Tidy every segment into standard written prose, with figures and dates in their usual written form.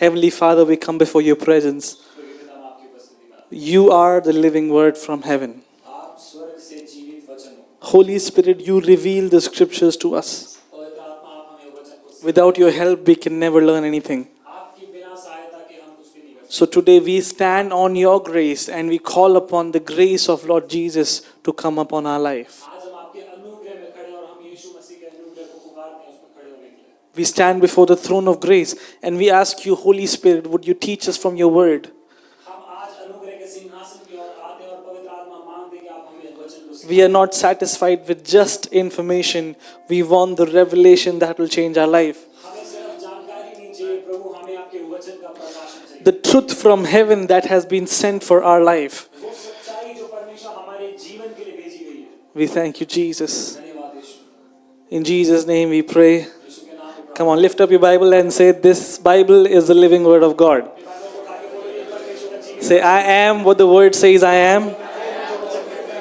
Heavenly Father, we come before your presence. You are the living word from heaven. Holy Spirit, you reveal the scriptures to us. Without your help, we can never learn anything. So today we stand on your grace and we call upon the grace of Lord Jesus to come upon our life. We stand before the throne of grace and we ask you, Holy Spirit, would you teach us from your word? We are not satisfied with just information. We want the revelation that will change our life. The truth from heaven that has been sent for our life. We thank you, Jesus. In Jesus' name we pray. Come on, lift up your Bible and say, this Bible is the living word of God. Say, I am what the word says I am.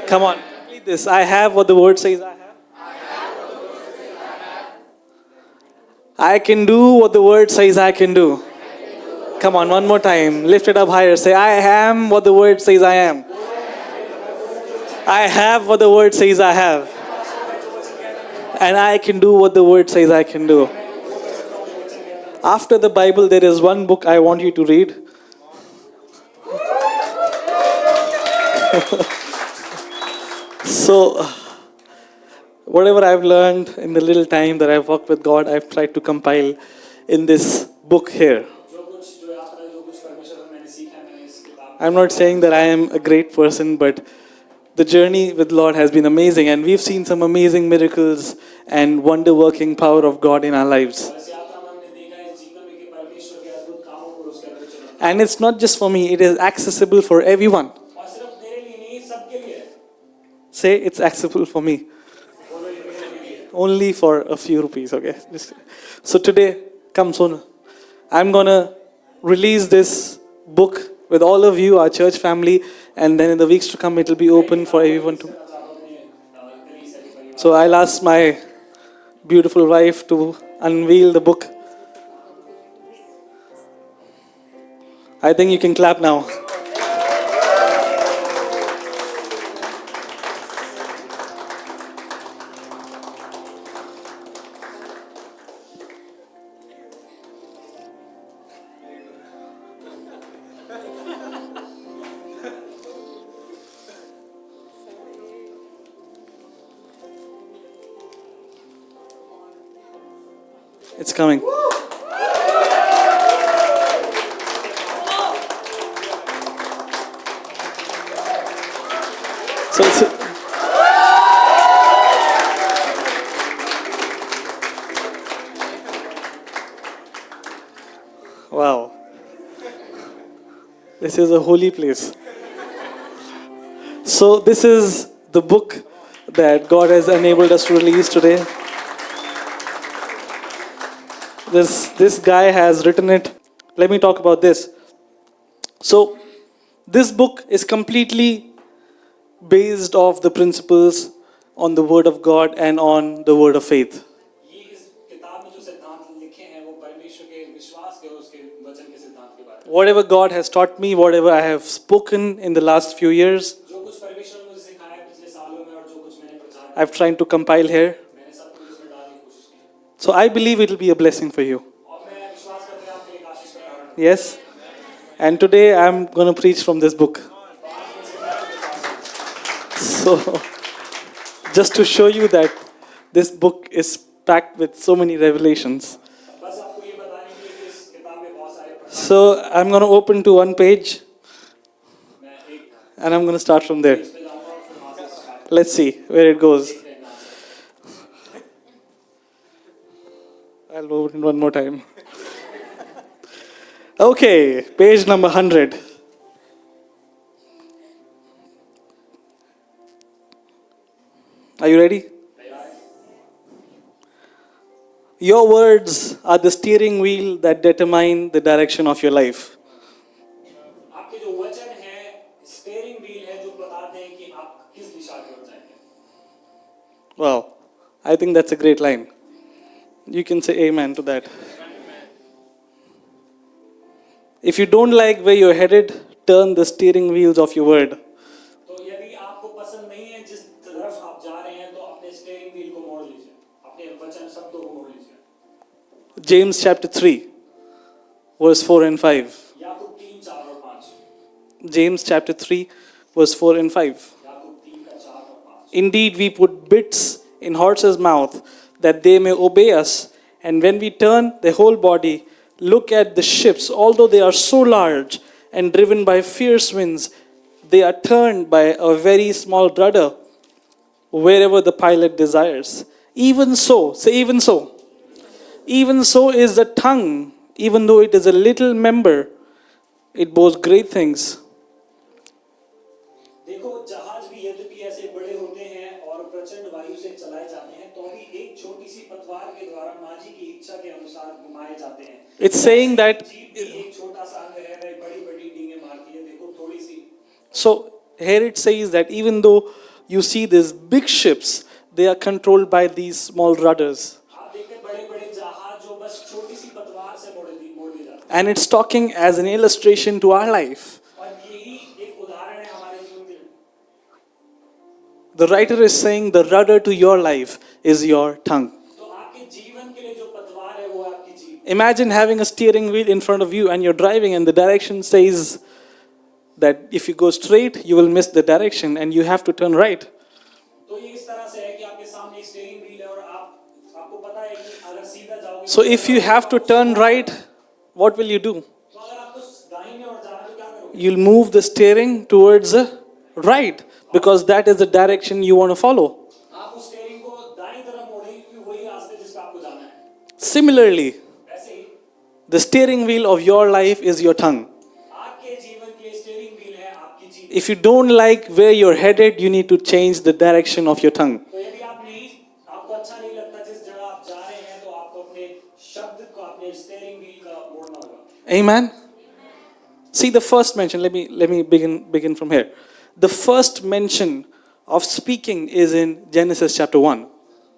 Come on, read this. I have what the word says I have. I can do what the word says I can do. Come on, one more time. Lift it up higher. Say, I am what the word says I am. I have what the word says I have. And I can do what the word says I can do. After the Bible, there is one book I want you to read. So, whatever I've learned in the little time that I've worked with God, I've tried to compile in this book here. I'm not saying that I am a great person, but the journey with Lord has been amazing, and we've seen some amazing miracles and wonder-working power of God in our lives. And it's not just for me, it is accessible for everyone. Say, it's accessible for me. Only for a few rupees, okay? So today, come Sona, I'm gonna release this book with all of you, our church family, and then in the weeks to come, it will be open for everyone to. So I'll ask my beautiful wife to unveil the book. I think you can clap now. It's coming. So it's wow. This is a holy place. So this is the book that God has enabled us to release today. This guy has written it. Let me talk about this. So this book is completely based off the principles on the word of God and on the word of faith. Whatever God has taught me, whatever I have spoken in the last few years, I've tried to compile here. So I believe it will be a blessing for you. Yes? And today I'm going to preach from this book. So, just to show you that this book is packed with so many revelations. So, I'm going to open to one page. And I'm going to start from there. Let's see where it goes. I'll open one more time. Okay, page number 100. Are you ready? Your words are the steering wheel that determine the direction of your life. Wow, I think that's a great line. You can say amen to that. If you don't like where you're headed, turn the steering wheels of your word. तो यदि आपको पसंद नहीं है जिस तरफ आप जा रहे हैं तो अपने स्टीयरिंग व्हील को मोड़ लीजिए, अपने वचन शब्दों को मोड़ लीजिए। James chapter 3, verse 4 and 5. याकूब 3, 4 और 5। James chapter 3, verse 4 and 5. याकूब 3 का 4 और 5। Indeed, we put bits in horses' mouth that they may obey us, and when we turn the whole body, look at the ships, although they are so large and driven by fierce winds, they are turned by a very small rudder wherever the pilot desires. Even so, say even so is the tongue, even though it is a little member, it boasts great things. देखो जहाज भी यद्यपि ऐसे बड़े होते हैं और प्रचंड वायु से चलाए जाते हैं तो भी एक छोटी सी पतवार के द्वारा माझी की इच्छा के अनुसार घुमाए जाते हैं। It's saying that. जीभ भी एक छोटा सा अंग है, वह बड़ी-बड़ी डींगे मारती है, देखो थोड़ी सी। So here it says that even though you see these big ships, they are controlled by these small rudders. आप देखते हैं बड़े-बड़े जहाज जो बस छोटी सी पतवार से मोड़ दिए जाते हैं। And it's talking as an illustration to our life. और यही एक उदाहरण है हमारे जीवन के लिए। The writer is saying the rudder to your life is your tongue. तो आपके जीवन के लिए जो पतवार है वो आपकी जीभ। Imagine having a steering wheel in front of you and you're driving and the direction says that if you go straight, you will miss the direction and you have to turn right. तो ये इस तरह से है कि आपके सामने एक स्टीयरिंग व्हील है और आपको पता है कि अगर सीधा जाओगे So if you have to turn right, what will you do? तो अगर आपको दाहिने ओर जाना है तो क्या करोगे? You'll move the steering towards the right because that is the direction you want to follow. आप उस स्टीयरिंग को दाईं तरफ मोड़ेंगे क्योंकि वही रास्ते जिस पे आपको जाना है। Similarly, ऐसे ही the steering wheel of your life is your tongue. आपके जीवन के लिए स्टीयरिंग व्हील है आपकी जीभ। If you don't like where you're headed, you need to change the direction of your tongue. तो यदि आपको अच्छा नहीं लगता जिस जगह आप जा रहे हैं तो आपको अपने शब्द को अपने स्टीयरिंग व्हील का मोड़ना होगा। Amen. See the first mention. Let me begin from here. The first mention of speaking is in Genesis chapter 1.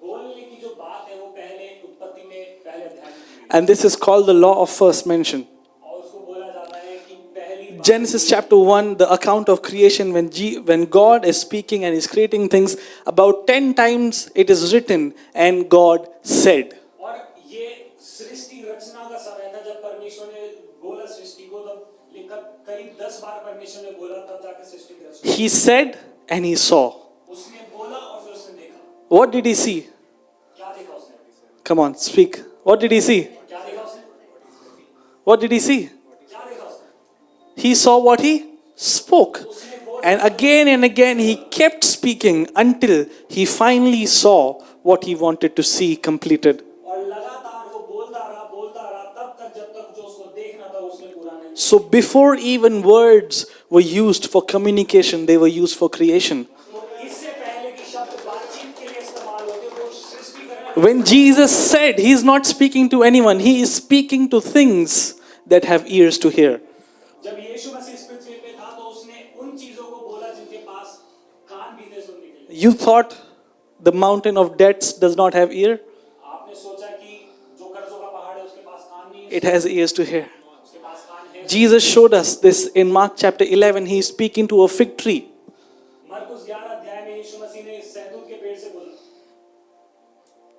बोलने की जो बात है वो पहले उत्पत्ति में पहले अध्याय में And this is called the law of first mention. और उसको बोला जाता है कि पहली बात। Genesis chapter 1, the account of creation, when God is speaking and is creating things, about 10 times it is written, and God said. और ये सृष्टि रचना का समय था जब परमेश्वर ने बोला सृष्टि को, तब लिखा करीब 10 बार परमेश्वर ने बोला तब जाके सृष्टि की रचना। He said and he saw. उसने बोला और फिर उसने देखा। What did he see? क्या देखा उसने? Come on, speak. What did he see? क्या देखा उसने? What did he see? क्या देखा उसने? He saw what he spoke. And again he kept speaking until he finally saw what he wanted to see completed. और लगातार वो बोलता रहा तब तक जब तक जो उसको देखना था उसने पूरा नहीं। So before even words were used for communication, they were used for creation. तो इससे पहले कि शब्द बातचीत के लिए इस्तेमाल होते वो सृष्टि करने। When Jesus said, he is not speaking to anyone, he is speaking to things that have ears to hear. जब यीशु मसीह इस पृथ्वी पे था तो उसने उन चीजों को बोला जिनके पास कान भी थे सुनने के लिए। You thought the mountain of debts does not have ear? आपने सोचा कि जो कर्जों का पहाड़ है उसके पास कान नहीं है? It has ears to hear. उसके पास कान है। Jesus showed us this in Mark chapter 11. He is speaking to a fig tree. मरकुस 11 अध्याय में यीशु मसीह ने सैतून के पेड़ से बोला।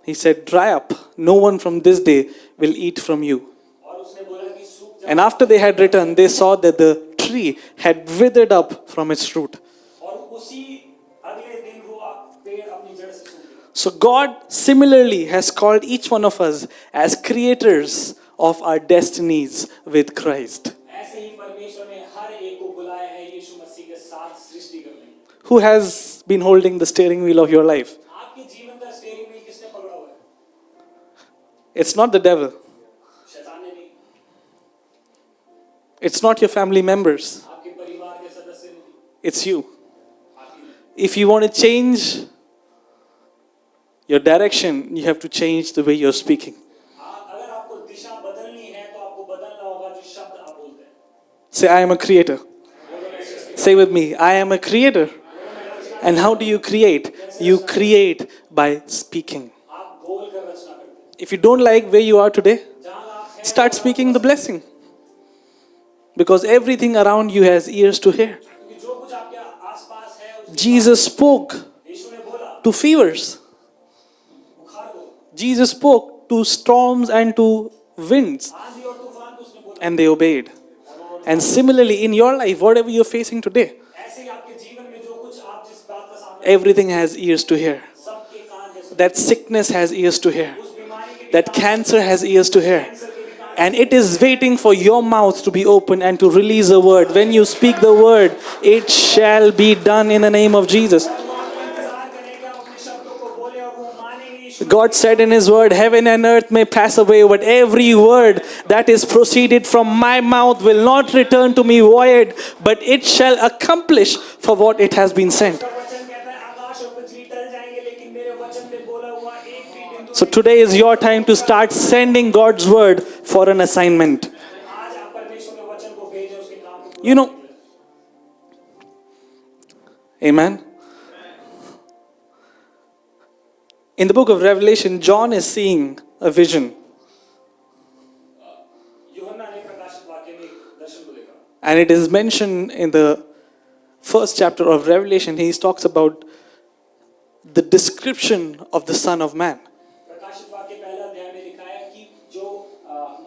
He said, dry up. No one from this day will eat from you. और उसने बोला कि सूख जा। And after they had returned, they saw that the tree had withered up from its root. और उसी अगले दिन वो पेड़ अपनी जड़ से सूख गया। So God similarly has called each one of us as creators of our destinies with Christ. ऐसे ही परमेश्वर ने हर एक को बुलाया है यीशु मसीह के साथ सृष्टि करने। Who has been holding the steering wheel of your life? आपके जीवन का स्टीयरिंग व्हील किसने पकड़ा हुआ है? It's not the devil. शैतान ने नहीं, It's not your family members. आपके परिवार के सदस्य ने नहीं, It's you. आपकी नहीं। If you want to change your direction, you have to change the way you're speaking. अगर आपको दिशा बदलनी है तो आपको बदलना होगा जो शब्द आप बोलते हैं। Say, I am a creator. Say with me, I am a creator. And how do you create? You create by speaking. आप बोल कर रचना करते हैं। If you don't like where you are today, जहाँ आप हैं, start speaking the blessing. Because everything around you has ears to hear. क्योंकि जो कुछ आपके आसपास है उसके Jesus spoke यीशु ने बोला to fevers. बुखार को Jesus spoke to storms and to winds, आंधी और तूफान को उसने बोला and they obeyed. And similarly, in your life, whatever you're facing today, ऐसे ही आपके जीवन में जो कुछ आप जिस बात का सामना everything has ears to hear. सबके कान है That sickness has ears to hear. उस बीमारी के That cancer has ears to hear. And it is waiting for your mouth to be open and to release a word. When you speak the word, it shall be done in the name of Jesus. इंतजार करेंगे आप अपने शब्दों को बोले और वो मानेंगे यीशु God said in His word, heaven and earth may pass away, but every word that is proceeded from my mouth will not return to me void, but it shall accomplish for what it has been sent. का वचन कहता है आकाश और पृथ्वी टल जाएंगे लेकिन मेरे वचन में बोला हुआ एक भी बिंदु So today is your time to start sending God's word for an assignment. आज आप परमेश्वर के वचन को भेजें उसके काम को पूरा You know, amen. In the book of Revelation, John is seeing a vision. यूहन्ना ने प्रकाशित वाक्य में एक दर्शन को देखा And it is mentioned in the first chapter of Revelation. He talks about the description of the Son of Man. प्रकाशित वाक्य पहला अध्याय में लिखा है कि जो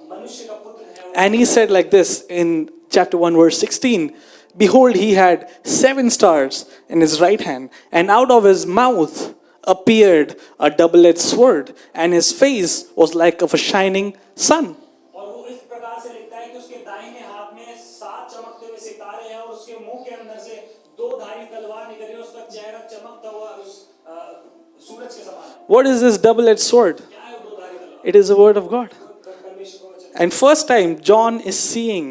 मनुष्य का पुत्र है And he said like this in chapter 1 verse 16, behold, he had 7 stars in his right hand, and out of his mouth appeared a double-edged sword, and his face was like of a shining sun. और वो इस प्रकार से लिखता है कि उसके दाहिने हाथ में 7 चमकते हुए सितारे हैं और उसके मुंह के अंदर से 2 धारी तलवार निकली है उसका चेहरा चमकता हुआ उस सूरज के समान है What is this double-edged sword? क्या है वो 2 धारी तलवार It is the word of God. परमेश्वर का वचन And first time John is seeing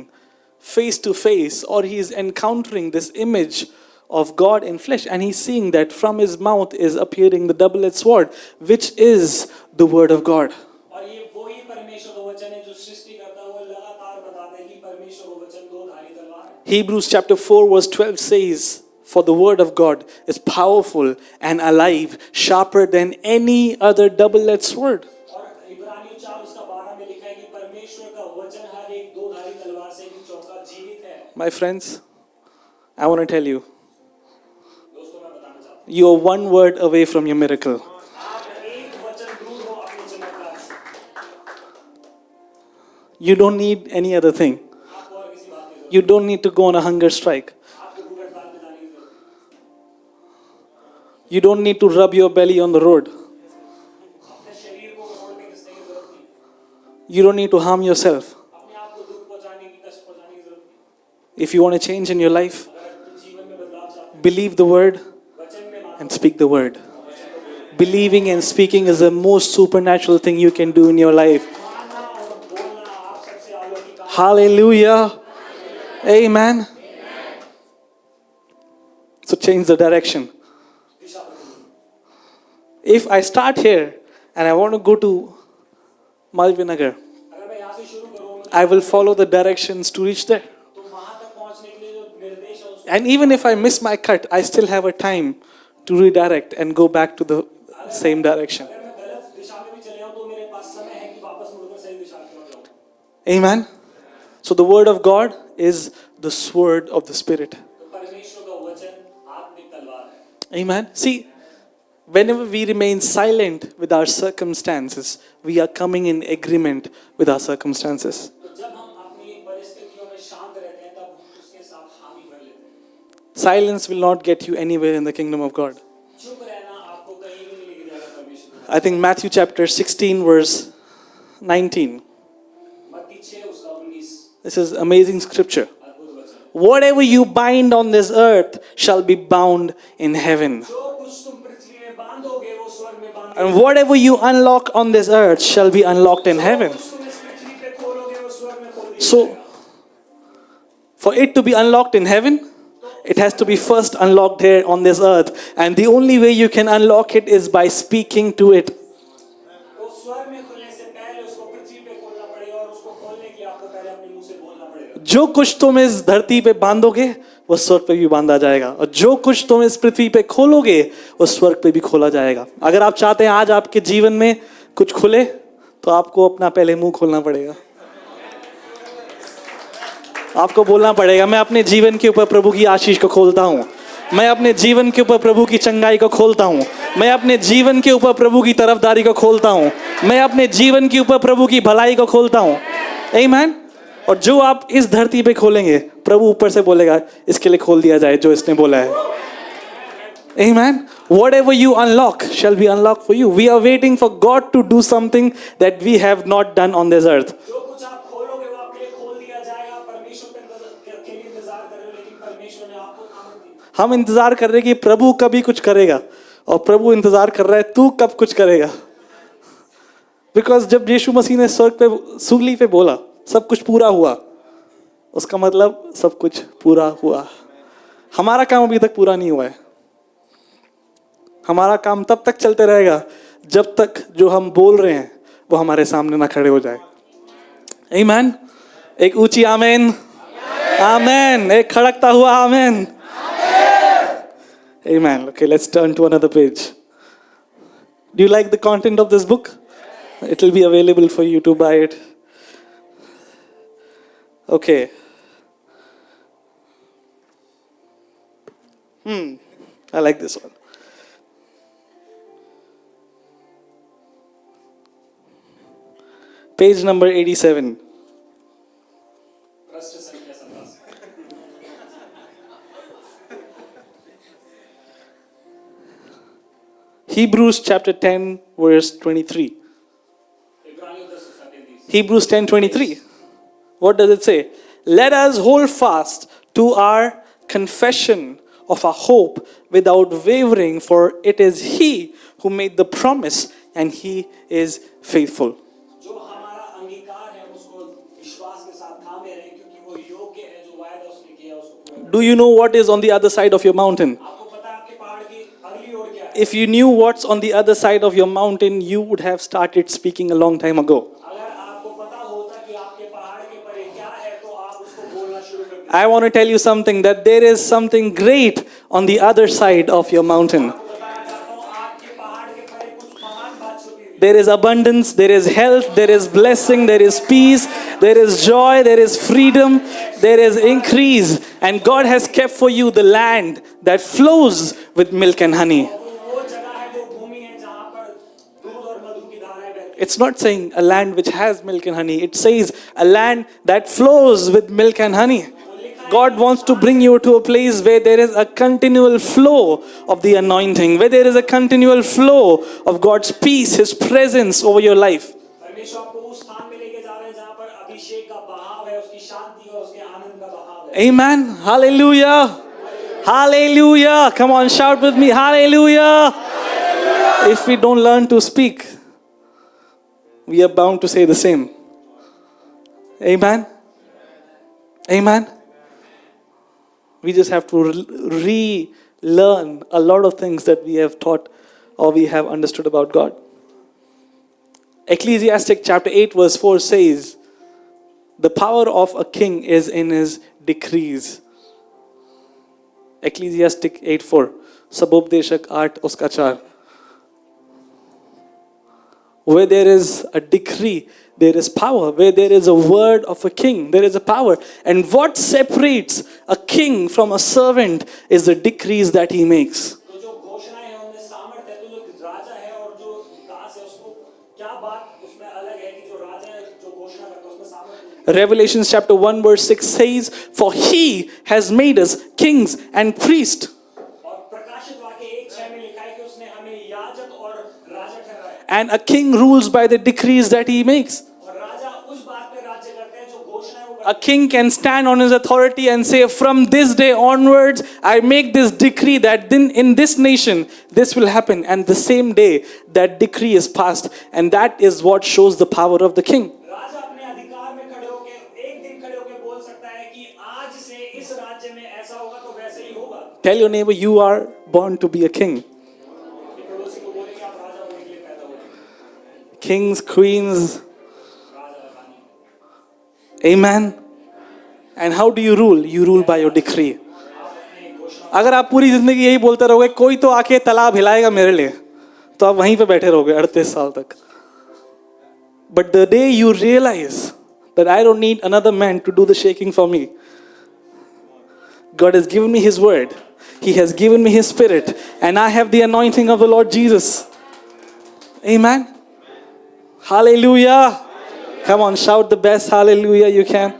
face to face, or he is encountering this image of God in flesh, and he's seeing that from his mouth is appearing the double-edged sword, which is the word of God. और ये वही परमेश्वर का वचन है जो सृष्टि करता है वो लगातार बताता है कि परमेश्वर का वचन 2 धारी तलवार है Hebrews chapter 4 verse 12 says, for the word of God is powerful and alive, sharper than any other double-edged sword. और इब्रानियों 4 उसका 12 में लिखा है कि परमेश्वर का वचन हर एक 2 धारी तलवार से भी चौका जीवित है My friends, I want to tell you, दोस्तों मैं बताना चाहता हूं you are one word away from your miracle. आप एक वचन दूर हो अपने चमत्कार से You don't need any other thing. आपको और किसी बात की जरूरत You don't need to go on a hunger strike. नहीं आपको भूख हड़ताल पे जाने की जरूरत नहीं You don't need to rub your belly on the road. अपने शरीर को रोड पे घिसने की जरूरत नहीं You don't need to harm yourself. अपने आप को दुख पहुंचाने की कष्ट पहुंचाने की जरूरत नहीं If you want to change in your life, अगर अपने जीवन में बदलाव चाहते believe the word हैं वचन में मानो and speak the word. Believing and speaking is the most supernatural thing you can do in your life. मानना और बोलना आप सबसे अलौकिक काम Hallelujah. Amen. So change the direction. दिशा बदलो If I start here and I want to go to Malvinagar, अगर मैं यहाँ से शुरू करूँ I will follow the directions to reach there. तो वहाँ तक पहुँचने के लिए जो निर्देश है उसको And even if I miss my cut, I still have a time to redirect and go back to the same direction. अगर मैं गलत दिशा में भी चले जाऊँ तो मेरे पास समय है कि वापस मुड़कर सही दिशा की ओर जाऊँ Amen. So the word of God is the sword of the Spirit. तो परमेश्वर का वचन आत्मिक तलवार है Amen. See, whenever we remain silent with our circumstances, we are coming in agreement with our circumstances. तो जब हम अपनी परिस्थितियों में शांत रहते हैं तब हम उसके साथ हामी भर लेते हैं Silence will not get you anywhere in the kingdom of God. चुप रहना आपको कहीं भी नहीं लेके जाएगा परमेश्वर I think Matthew chapter 16 verse 19. मत्ती 6 उसका 19 This is amazing scripture. अद्भुत वचन Whatever you bind on this earth shall be bound in heaven. जो कुछ तुम पृथ्वी में बांधोगे वो स्वर्ग में बांधोगे And whatever you unlock on this earth shall be unlocked in heaven. कुछ तुम इस पृथ्वी पे खोलोगे वो स्वर्ग में खोल दिया So, for it to be unlocked in heaven, it has to be first unlocked here on this earth. And the only way you can unlock it is by speaking to it. तो स्वर्ग में खुलने से पहले उसको पृथ्वी पे खोलना पड़ेगा और उसको खोलने के लिए आपको पहले अपने मुंह से बोलना पड़ेगा जो कुछ तुम इस धरती पे बांधोगे वो स्वर्ग पे भी बांधा जाएगा, और जो कुछ तुम इस पृथ्वी पे खोलोगे वो स्वर्ग पे भी खोला जाएगा. अगर आप चाहते हैं आज आपके जीवन में कुछ खुले, तो आपको अपना पहले मुंह खोलना पड़ेगा. आपको बोलना पड़ेगा, मैं अपने जीवन के ऊपर प्रभु की आशीष को खोलता हूँ, मैं अपने जीवन के ऊपर प्रभु की चंगाई को खोलता हूँ, मैं अपने जीवन के ऊपर प्रभु की तरफदारी को खोलता हूँ, मैं अपने जीवन के ऊपर प्रभु की भलाई को खोलता हूँ। आमीन। और जो आप इस धरती पे खोलेंगे, प्रभु ऊपर से बोलेगा इसके लिए खोल दिया जाए जो इसने बोला है। Amen. Whatever you unlock shall be unlocked for you. We are waiting for God to do something that we have not done on this earth. जो कुछ आप खोलोगे वो आपके लिए खोल दिया जाएगा। परमेश्वर के लिए इंतजार कर रहे हो, लेकिन परमेश्वर ने आपको आमंत्रित किया। हम इंतजार कर रहे हैं कि प्रभु कभी कुछ करेगा, और प्रभु इंतजार कर रहा है तू कब कुछ करेगा। बिकॉज जब यीशु मसीह ने स्वर्ग पे सूली पे बोला सब कुछ पूरा हुआ, उसका मतलब सब कुछ पूरा हुआ। हमारा काम अभी तक पूरा नहीं हुआ है। हमारा काम तब तक चलते रहेगा जब तक जो हम बोल रहे हैं वो हमारे सामने ना खड़े हो जाए। आमीन। एक ऊंची आमीन। आमीन। एक खड़कता हुआ आमीन। Amen. Okay, let's turn to another page. Do you like the content of this book? It will be available for you to buy it. Okay. I like this one. Page number 87. पृष्ठ संख्या 87। Hebrews chapter 10 verse 23. इब्रानियों 10:37। Hebrews 10:23. What does it say? Let us hold fast to our confession of our hope without wavering, for it is He who made the promise and He is faithful. जो हमारा अंगीकार है उसको विश्वास के साथ थामे रहे, क्योंकि वो योग्य है, जो वायदा उसने किया उसको पूरा। Do you know what is on the other side of your mountain? आपको पता है आपके पहाड़ की अगली ओर क्या है? If you knew what's on the other side of your mountain, you would have started speaking a long time ago. अगर आपको पता होता कि आपके पहाड़ के परे क्या है, तो आप उसको बोलना शुरू कर देते। I want to tell you something, that there is something great on the other side of your mountain. बताना चाहता हूँ आपके पहाड़ के परे कुछ महान बात छुपी हुई है। There is abundance, there is health, there is blessing, there is peace, there is joy, there is freedom, there is increase. And God has kept for you the land that flows with milk and honey. वो जगह है, वो भूमि है जहाँ पर दूध और मधु की धाराएं बहती हैं। It's not saying a land which has milk and honey. It says a land that flows with milk and honey. God wants to bring you to a place where there is a continual flow of the anointing, where there is a continual flow of God's peace, His presence over your life. परमेश्वर आपको उस स्थान में लेके जा रहे हैं जहाँ पर अभिषेक का बहाव है, उसकी शांति और उसके आनंद का बहाव है। Amen. Hallelujah. Hallelujah. Come on, shout with me. Hallelujah. If we don't learn to speak, we are bound to say the same. Amen. Amen. We just have to relearn a lot of things that we have taught or we have understood about God. Ecclesiastic chapter 8 verse 4 says, the power of a king is in his decrees. Ecclesiastic 8:4. Sabopdeshak 8 uska 4. Where there is a decree, there is power. Where there is a word of a king, there is a power. And what separates a king from a servant is the decrees that he makes. तो जो घोषणाएं हैं उनमें सामर्थ्य है, तो जो राजा है और जो दास है उसको क्या बात उसमें अलग है कि जो राजा है जो घोषणा करता है उसमें सामर्थ्य है। Revelation chapter 1 verse 6 says, for he has made us kings and priests. और प्रकाशित वाक्य 1:6 में लिखा है कि उसने हमें याजक और राजा ठहराया है। And a king rules by the decrees that he makes. और राजा उस बात पे राज्य करते हैं जो घोषणाएं वो A king can stand on his authority and say, from this day onwards, I make this decree that then in this nation, this will happen. And the same day, that decree is passed. And that is what shows the power of the king. राजा अपने अधिकार में खड़े होकर एक दिन खड़े होकर बोल सकता है कि आज से इस राज्य में ऐसा होगा तो वैसे ही होगा। Tell your neighbor, you are born to be a king. अपने पड़ोसी को बोले कि आप राजा होने के लिए पैदा हुए। Kings, queens, Raja Rani. amen. And how do you rule? You rule by your decree. अगर आप पूरी जिंदगी यही बोलते रहोगे, कोई तो आके तालाब हिलाएगा मेरे लिए, तो आप वहीं पे बैठे रहोगे 38 साल तक. But the day you realize that I don't need another man to do the shaking for me. God has given me His word. He has given me His Spirit. And I have the anointing of the Lord Jesus. Amen. Hallelujah. Come on, shout the best hallelujah you can.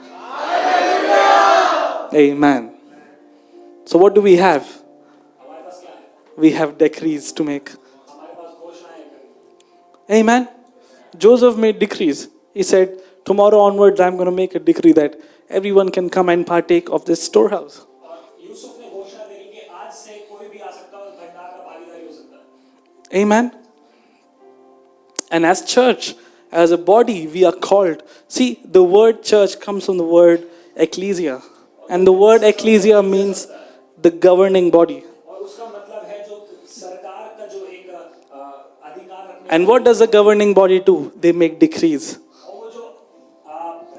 Amen. So what do we have? हमारे पास क्या है? We have decrees to make. हमारे पास घोषणाएं करनी। Amen. Joseph made decrees. He said, tomorrow onwards I'm going to make a decree that everyone can come and partake of this storehouse. और यूसुफ ने घोषणा करी कि आज से कोई भी आ सकता है, उस भंडार का भागीदारी हो सकता है। Amen. And as church, as a body, we are called. See, the word church comes from the word ecclesia. And the word ecclesia means the governing body. और उसका मतलब है जो सरकार का जो एक अधिकार रखने। And what does the governing body do? They make decrees. और वो जो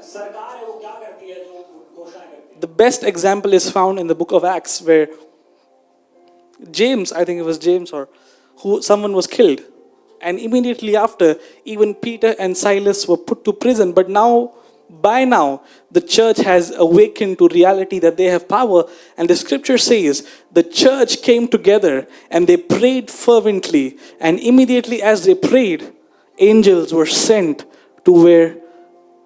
सरकार है वो क्या करती है, जो घोषणाएं करती है। The best example is found in the book of Acts where James, I think it was James or someone was killed. And immediately after, even Peter and Silas were put to prison. But by now, the church has awakened to reality that they have power. And the scripture says, the church came together and they prayed fervently. And immediately as they prayed, angels were sent to where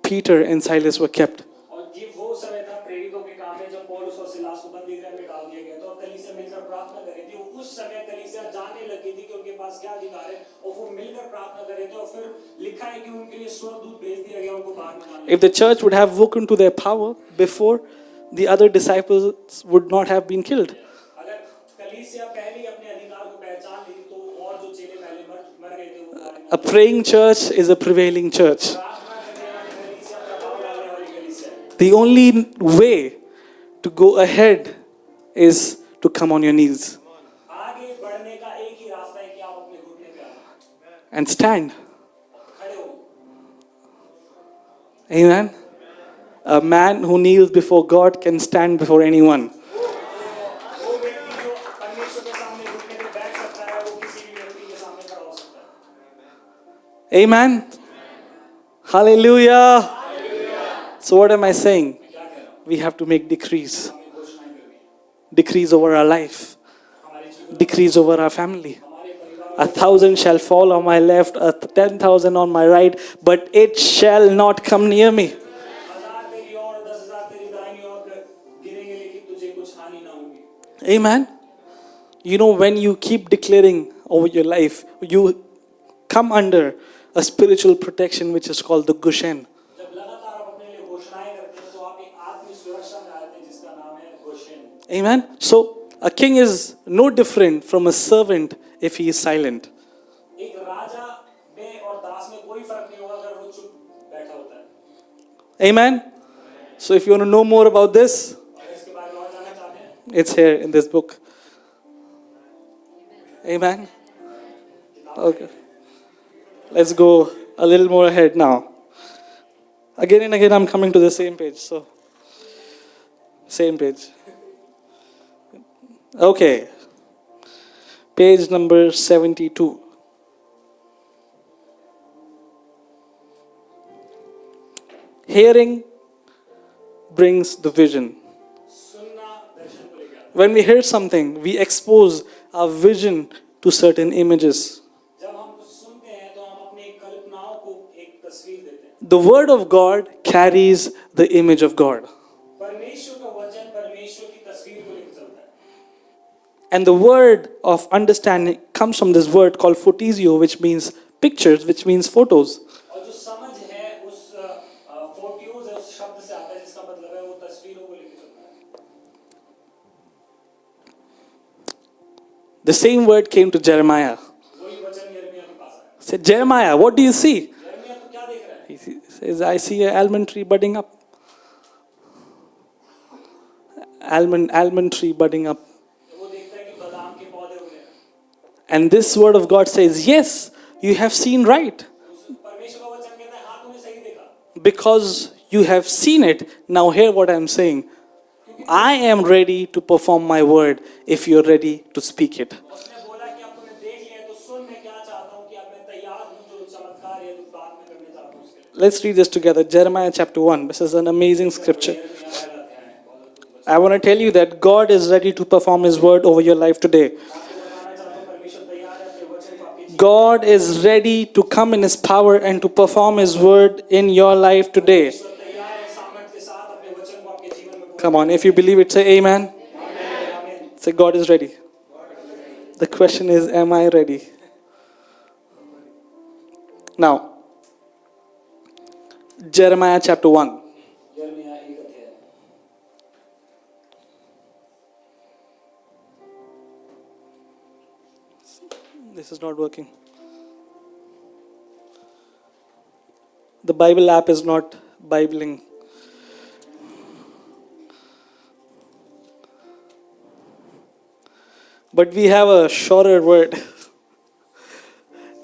Peter and Silas were kept. और ये वो समय था प्रेरितों के काम में जब पौलुस और सिलास को बंदी गृह में डाल दिया गया था और कलीसिया मिलकर प्रार्थना कर रही थी। उस समय कलीसिया जानने लगी थी कि उनके पास क्या अधिकार है और वो मिलकर प्रार्थना कर रहे थे और फिर लिखा है कि उनके लिए स्वर्गदूत भेज दिया गया उनको बाहर निकालने। If the church would have woken to their power before, the other disciples would not have been killed. अगर कलीसिया पहले ही अपने अधिकार को पहचान ली तो और जो चेले पहले मर गए थे वो बाहर निकाल। A praying church is a prevailing church. प्रार्थना करने वाली कलीसिया, प्रभाव डालने वाली कलीसिया। The only way to go ahead is to come on your knees आगे बढ़ने का एक ही रास्ता है कि आप अपने घुटने पे आओ, and stand. खड़े हो। Amen. A man who kneels before God can stand before anyone. वो व्यक्ति जो परमेश्वर के सामने घुटने पे बैठ सकता है वो किसी भी व्यक्ति के सामने खड़ा हो सकता है। Amen. Hallelujah. So what am I saying? क्या कह रहा हूँ? We have to make decrees. हमें घोषणाएं करनी, Decrees over our life. हमारे जीवन, Decrees over our family. हमारे परिवार, 1,000 shall fall on my left, 10,000 on my right, but it shall not come near me. 1000 तेरी और 10,000 तेरी दाहिनी ओर गिरेंगे लेकिन तुझे कुछ हानि ना होगी। Amen. You know, when you keep declaring over your life, you come under a spiritual protection which is called the Goshen. जब लगातार आप अपने लिए घोषणाएं करते हैं तो आप एक आत्मिक सुरक्षा में आते हैं जिसका नाम है गोशेन। Amen. So a king is no different from a servant if he is silent. एक राजा में और दास में कोई फर्क नहीं होगा अगर वो चुप बैठा होता है। Amen. So if you want to know more about this, अगर इसके बारे में और जानना चाहते हैं, it's here in this book. Amen. Okay. Let's go a little more ahead now. Again and again I'm coming to the same page. So, same page. Okay. Page number 72. Hearing brings the vision. सुनना दर्शन को लेकर आता When we hear something, we expose our vision to certain images. है। जब हम कुछ सुनते हैं तो हम अपनी कल्पनाओं को एक तस्वीर देते हैं। The word of God carries the image of God. परमेश्वर का वचन परमेश्वर की तस्वीर को लेकर चलता है। And the word of understanding comes from this word called photizio, which means pictures, which means photos. और जो समझ है उस फोटोज है उस शब्द से आता है जिसका मतलब है वो तस्वीरों को लेकर चलता है। The same word came to Jeremiah. वही वचन यिर्मयाह के पास आया। He said, Jeremiah, what do you see? यिर्मयाह तो क्या देख रहा है? He says, I see an almond tree budding up. Almond tree budding up. तो वो देखता है कि बादाम के पौधे उग रहे हैं। And this word of God says, yes, you have seen right. परमेश्वर का वचन कहता है हाँ तूने सही देखा। Because you have seen it, now hear what I am saying. I am ready to perform my word if you're ready to speak it. उसने बोला कि अब तूने देख लिया तो सुन मैं क्या चाहता हूँ कि अब मैं तैयार हूँ जो चमत्कार या जो बात मैं करने चाहता हूँ उसके लिए। Let's read this together. Jeremiah chapter 1. This is an amazing scripture. I want to tell you that God is ready to perform His word over your life today. God is ready to come in His power and to perform His word in your life today. Come on, if you believe it, say amen. Say, God is ready. The question is, am I ready? Now, Jeremiah chapter 1. This is not working. The Bible app is not Bibling. But we have a shorter word.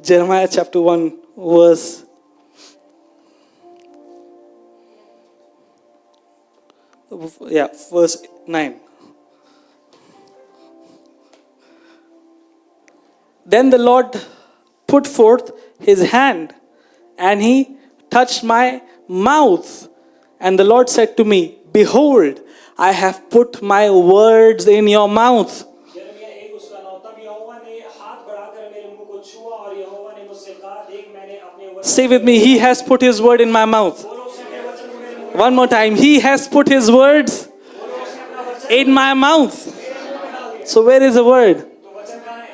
Jeremiah chapter 1 verse verse 9. Then the Lord put forth His hand, and He touched my mouth. And the Lord said to me, Behold, I have put my words in your mouth. Say with me, He has put His word in my mouth. One more time, He has put His words in my mouth. So where is the word?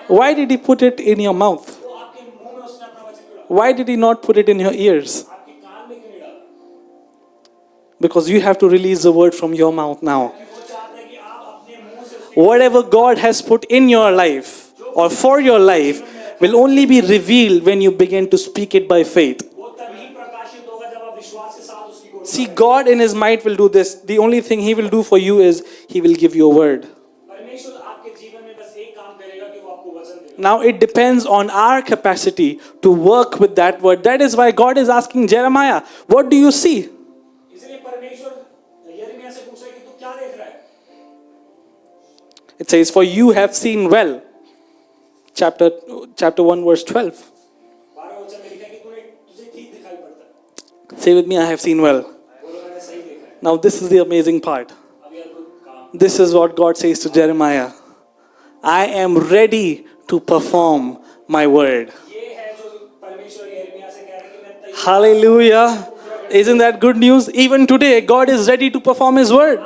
Why did He put it in your mouth? Why did He not put it in your ears? Because you have to release the word from your mouth now. Whatever God has put in your life or for your life will only be revealed when you begin to speak it by faith. See, God in His might will do this. The only thing He will do for you is He will give you a word. Now it depends on our capacity to work with that word. That is why God is asking Jeremiah, what do you see? It says, for you have seen well. Chapter 1 verse 12. Say with me, I have seen well. Now this is the amazing part. This is what God says to Jeremiah. I am ready to perform my word. Hallelujah. Isn't that good news? Even today, God is ready to perform His word.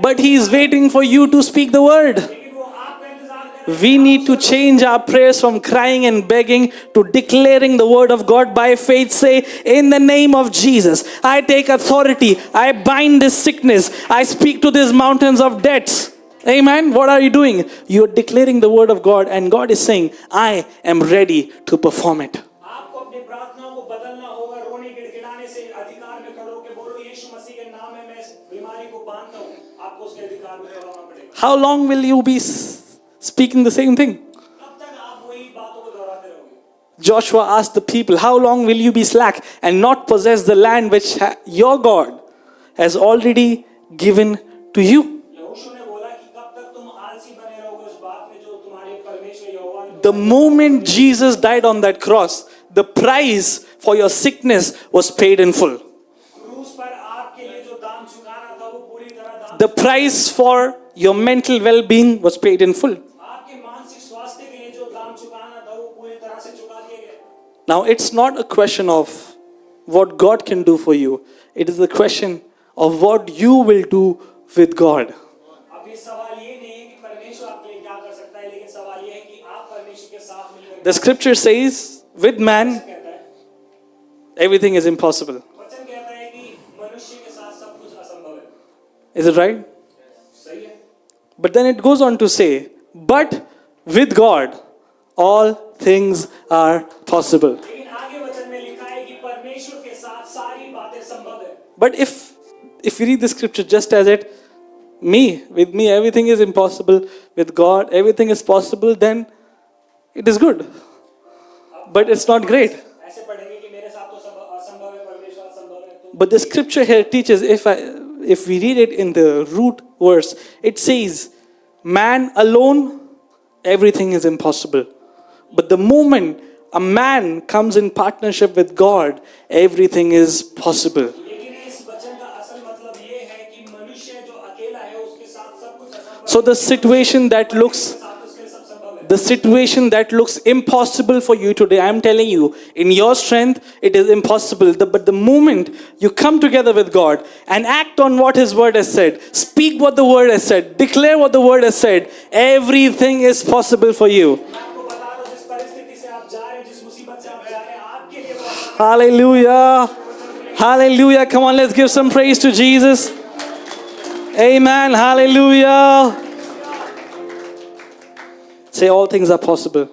But He is waiting for you to speak the word. We need to change our prayers from crying and begging to declaring the word of God by faith. Say, in the name of Jesus, I take authority. I bind this sickness. I speak to these mountains of debts. Amen. What are you doing? You're declaring the word of God, and God is saying, I am ready to perform it. How long will you be speaking the same thing? Joshua asked the people, how long will you be slack and not possess the land which your God has already given to you? The moment Jesus died on that cross, the price for your sickness was paid in full. The price for your mental well-being was paid in full. Now, it's not a question of what God can do for you. It is a question of what you will do with God. The scripture says, with man, everything is impossible. Is it right? But then it goes on to say, but with God, all things are possible. But if you read the scripture just as it, with me, everything is impossible. With God, everything is possible, then it is good. But it's not great. But the scripture here teaches, if we read it in the root verse, it says, man alone, everything is impossible. But the moment a man comes in partnership with God, everything is possible. लेकिन इस वचन का असल मतलब ये है कि मनुष्य जो अकेला है उसके साथ सब कुछ असंभव So the situation that looks है, साथ उसके सब संभव है। the situation that looks impossible for you today, I'm telling you, in your strength, it is impossible. But the moment you come together with God and act on what His Word has said, speak what the Word has said, declare what the Word has said, everything is possible for you. मैं आपको बता रहा हूँ जिस परिस्थिति से आप जा रहे हैं, जिस मुसीबत से आप जा रहे हैं, आपके लिए वो आसान Hallelujah. Hallelujah. Come on, let's give some praise to Jesus. Amen. Hallelujah. Say, all things are possible.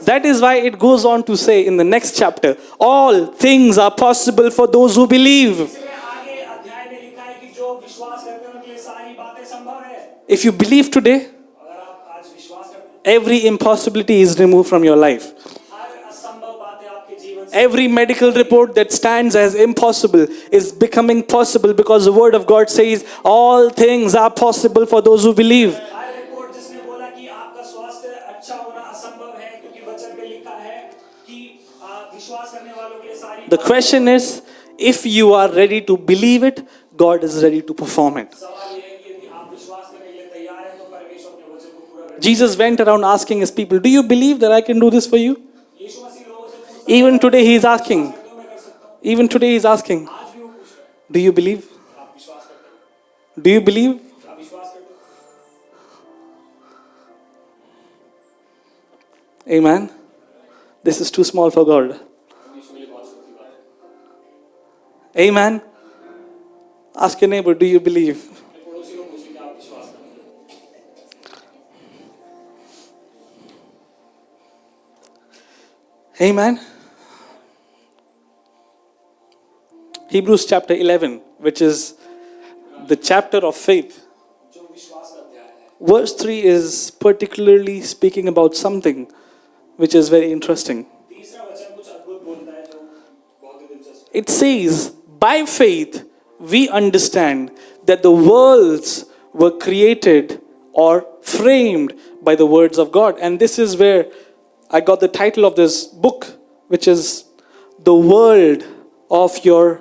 That is why it goes on to say in the next chapter, all things are possible for those who believe. इसलिए आगे अध्याय में लिखा है कि जो विश्वास करते हैं उनके लिए सारी बातें संभव है। If you believe today, अगर आप आज विश्वास करते every impossibility is removed from your life. हैं, हर असंभव बातें आपके जीवन से Every medical report that stands as impossible is becoming possible because the Word of God says all things are possible for those who believe. Her report जिसने बोला कि आपका स्वास्थ्य अच्छा होना असंभव है क्योंकि वचन में लिखा है कि विश्वास करने वालों के लिए सारी The question is, if you are ready to believe it, God is ready to perform it. सवाल ये है कि यदि आप विश्वास करने के लिए तैयार हैं तो परमेश्वर अपने वचन को पूरा करेगा। Jesus went around asking his people, do you believe that I can do this for you? यीशु मसीह लोगों से पूछता Even today he is asking. है तो मैं कर सकता हूँ। Even today he is asking, आज भी वो पूछ रहा है, do you believe? आप विश्वास करते हो? Do you believe? आप विश्वास करते हो? Amen. This is too small for God. यीशु के लिए बहुत छोटी बात है। Amen. Ask your neighbor, do you believe? अपने पड़ोसी को पूछिए कि आप विश्वास करते हो? Amen. Hebrews chapter 11, which is the chapter of faith. जो विश्वास का अध्याय है, Verse 3 is particularly speaking about something which is very interesting. तीसरा वचन कुछ अद्भुत बोलता है जो बहुत ही दिलचस्प It says, by faith we understand that the worlds were created or framed by the words of God. And this is where I got the title of this book, which is The World of Your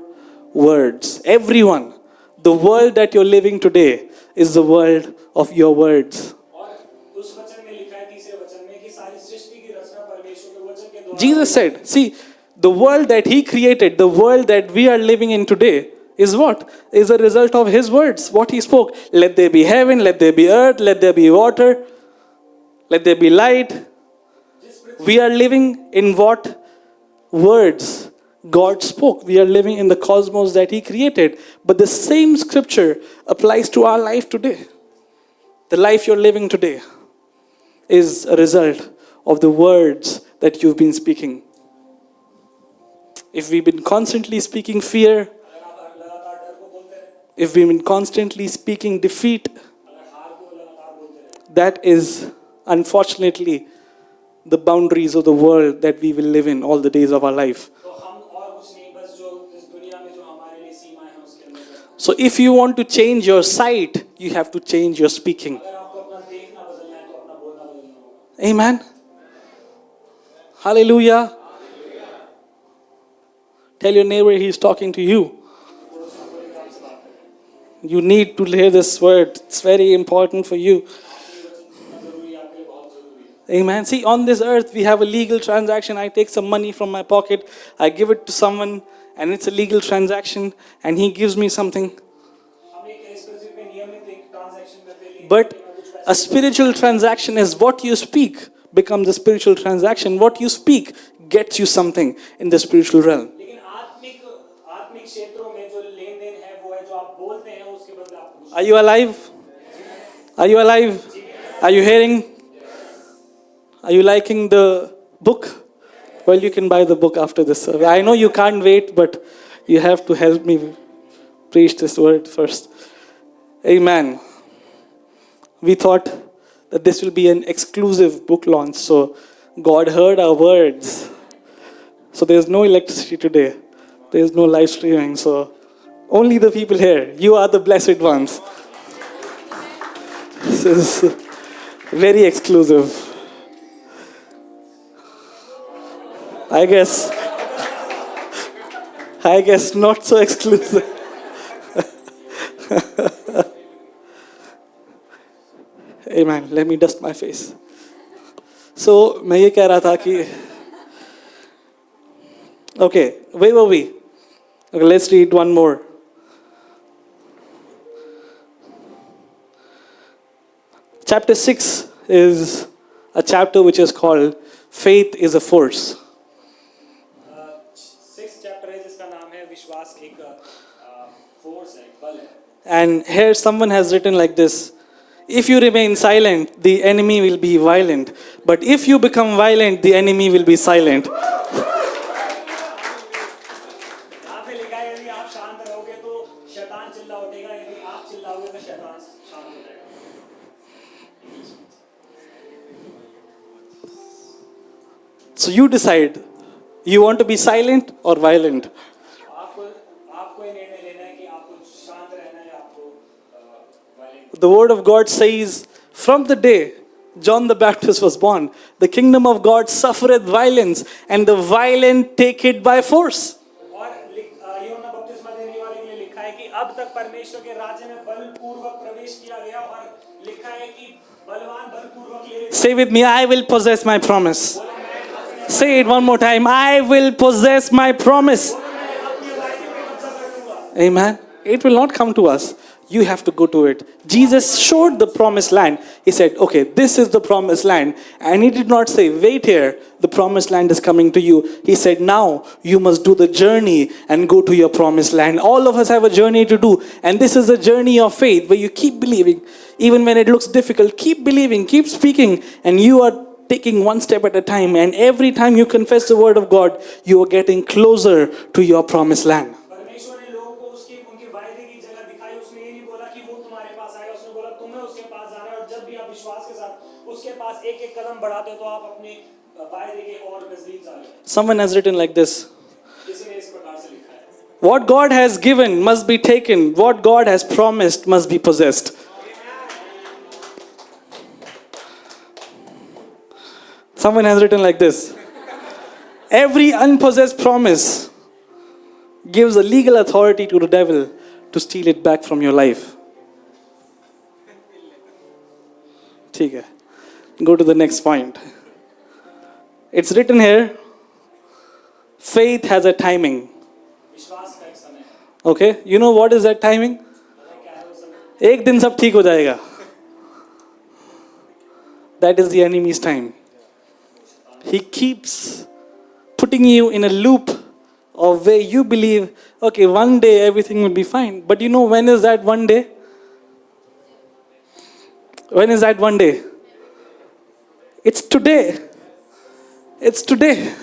Words. Everyone, the world that you're living today is the world of your words. है। और उस वचन में लिखा है तीसरे वचन में कि सारी सृष्टि की रचना परमेश्वर के वचन के द्वारा Jesus said, see, the world that He created, the world that we are living in today, is what? Is a result of His words, what He spoke. Let there be heaven, let there be earth, let there be water, let there be light. We are living in what words God spoke. We are living in the cosmos that He created. But the same scripture applies to our life today. The life you're living today is a result of the words that you've been speaking. If we've been constantly speaking fear, अगर आप लगातार डर को बोलते रहे, if we've been constantly speaking defeat, अगर हार को लगातार बोलते रहे, that is unfortunately the boundaries of the world that we will live in all the days of our life. तो हम और कुछ नहीं बस जो इस दुनिया में जो हमारे लिए सीमाएं हैं उसके अंदर रहते So if you want to change your sight, you have to change your speaking. हैं। अगर आपको अपना देखना बदलना है तो अपना बोलना बदलना होगा। Amen. Hallelujah. Tell your neighbor He's talking to you. पड़ोसी को बोले कि आपसे बात करें। You need to hear this word. It's very important for you. आपके वचन सुनना जरूरी है, आपके लिए बहुत जरूरी है। Amen. See, on this earth, we have a legal transaction. I take some money from my pocket, I give it to someone, and it's a legal transaction, and he gives me something. हम एक इस पृथ्वी पे नियमित एक transaction करते हैं, लेकिन But हमें कुछ पैसे a spiritual transaction is what you speak becomes a spiritual transaction. What you speak gets you something in the spiritual realm. लेकिन आत्मिक क्षेत्रों में जो लेन देन है वो है जो आप बोलते हैं उसके बदले आपको कुछ Are you alive? Are you alive? Are you hearing? Are you liking the book? Well, you can buy the book after this service. I know you can't wait, but you have to help me preach this word first. Amen. We thought that this will be an exclusive book launch, so God heard our words. So there's no electricity today. There's no live streaming, so only the people here. You are the blessed ones. This is very exclusive. I guess not so exclusive. Amen. Let me dust my face. So, मैं ये कह रहा था कि okay, where were we? Okay, let's read one more. Chapter 6 is a chapter which is called Faith is a Force. 6th chapter है जिसका नाम है विश्वास एक फोर्स है, एक बल है. And here someone has written like this: if you remain silent, the enemy will be violent. But if you become violent, the enemy will be silent. यहाँ पे लिखा है यदि आप शांत रहोगे तो शैतान चिल्ला उठेगा, यदि आप चिल्लाओगे तो शैतान शांत हो जाएगा. So you decide, you want to be silent or violent? आपको ये निर्णय लेना है कि आपको शांत रहना है, आपको violent. The word of God says, from the day John the Baptist was born, the kingdom of God suffereth violence, and the violent take it by force. और यूहन्ना बपतिस्मा देने वाले के लिए लिखा है कि अब तक परमेश्वर के राज्य में बलपूर्वक प्रवेश किया गया, और लिखा है कि बलवान बलपूर्वक ले. Say with me, I will possess my promise. Say it one more time, I will possess my promise. Amen. It will not come to us. You have to go to it. Jesus showed the promised land. He said, okay, this is the promised land. And he did not say, wait here, the promised land is coming to you. He said, now you must do the journey and go to your promised land. All of us have a journey to do. And this is a journey of faith where you keep believing. Even when it looks difficult, keep believing, keep speaking. And you are taking one step at a time. And every time you confess the word of God, you are getting closer to your promised land. परमेश्वर ने लोगों को उनके वायदे की जगह दिखाई. उसने ये नहीं बोला कि वो तुम्हारे पास आएगा, उसने बोला तुम्हें उसके पास जाना है. और जब भी आप विश्वास के साथ उसके पास एक एक कदम बढ़ाते हो तो आप अपने वायदे के और नजदीक जा रहे हो. Someone has written like this: किसी ने इस प्रकार से लिखा है, what God has given must be taken, what God has promised must be possessed. Someone has written like this: every unpossessed promise gives a legal authority to the devil to steal it back from your life. ठीक है. Go to the next point. It's written here, faith has a timing. विश्वास का एक समय है. Okay? You know what is that timing? क्या है वो समय? एक दिन सब ठीक हो जाएगा. That is the enemy's time. He keeps putting you in a loop of where you believe, okay, one day everything will be fine. But you know when is that one day? When is that one day? It's today. It's today.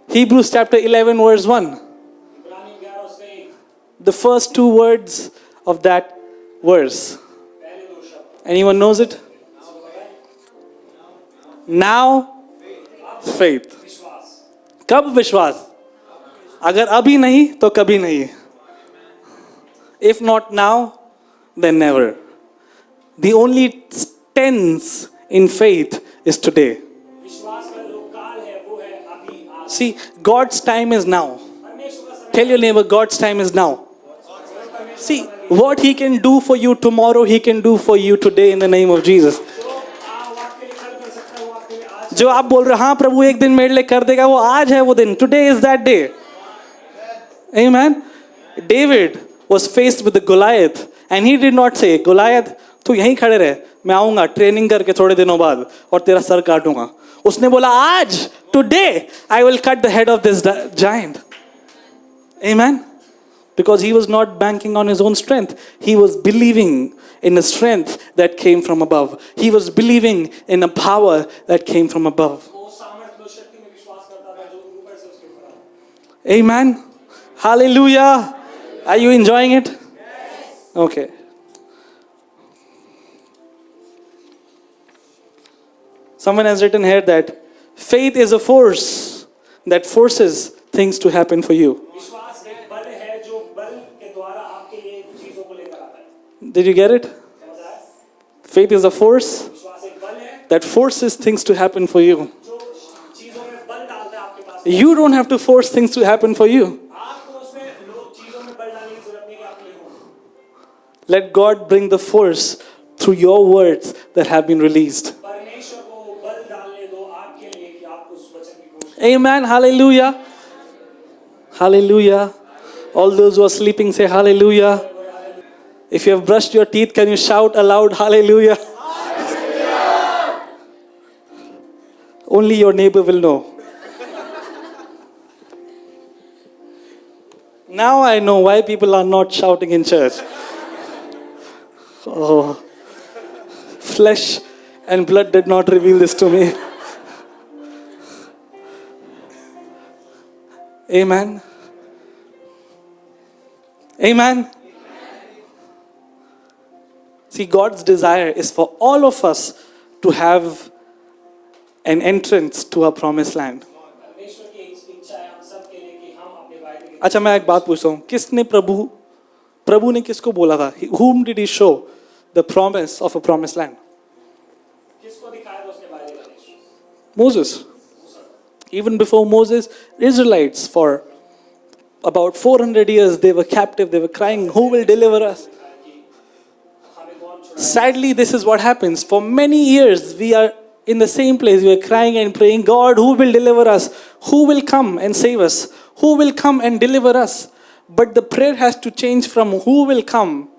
Hebrews chapter 11 verse 1. इब्रानी 11 उसका 1. The first two words of that verse. पहले दो शब्द. Anyone knows it? Now, faith. विश्वास. कब विश्वास? अगर अभी नहीं तो कभी नहीं. If not now, then never. The only tense in faith is today. विश्वास का जो काल है वो है अभी आज. See, God's time is now. परमेश्वर का समय. Tell your neighbor, God's time is now. See, what He can do for you tomorrow, He can do for you today in the name of Jesus. जो आप बोल रहे हो, हाँ प्रभु एक दिन मेरे लिए कर देगा, वो आज है वो दिन. Today is that day. Amen. David was faced with the Goliath and he did not say, Goliath, तू यहीं खड़े रहे, मैं आऊंगा ट्रेनिंग करके थोड़े दिनों बाद और तेरा सर काटूंगा. उसने बोला आज, today I will cut the head of this giant. Amen. Because he was not banking on his own strength. He was believing in a strength that came from above. He was believing in a power that came from above. वो सामर्थ्य और शक्ति में विश्वास करता था जो ऊपर से उसके ऊपर आता. Amen. Hallelujah. Are you enjoying it? Yes. Okay. Someone has written here that faith is a force that forces things to happen for you. विश्वास एक बल है जो बल के द्वारा आपके लिए चीजों को लेकर आता है. Did you get it? समझ आया? Faith is a force विश्वास एक बल है that forces things to happen for you. जो चीजों में बल डालता है You don't have to force things to happen for you. आपको उसमें लोग चीजों में बल डालने की जरूरत नहीं कि आपके लिए हो। Let God bring the force through your words that have been released. परमेश्वर को बल डालने दो आपके लिए कि आप उस वचन की घोषणा। Amen. Hallelujah. Hallelujah. All those who are sleeping say hallelujah. If you have brushed your teeth, can you shout aloud hallelujah? Only your neighbor will know. Now I know why people are not shouting in church. Oh, flesh and blood did not reveal this to me. Amen. Amen. See, God's desire is for all of us to have an entrance to our promised land. परमेश्वर की इच्छा है हम सब के लिए कि हम अपने वायदे के अच्छा, मैं एक बात पूछता हूँ, किसने प्रभु ने किसको बोला था? Whom did he show the promise of a promised land? किसको दिखाया था उसने वायदे का देश? Moses. Even before Moses, Israelites for about 400 years, they were captive, they were crying, who will deliver us? Sadly, this is what happens. For many years, we are in the same place. We are crying and praying, God, who will deliver us? Who will come and save us? Who will come and deliver us? But the prayer has to change from who will come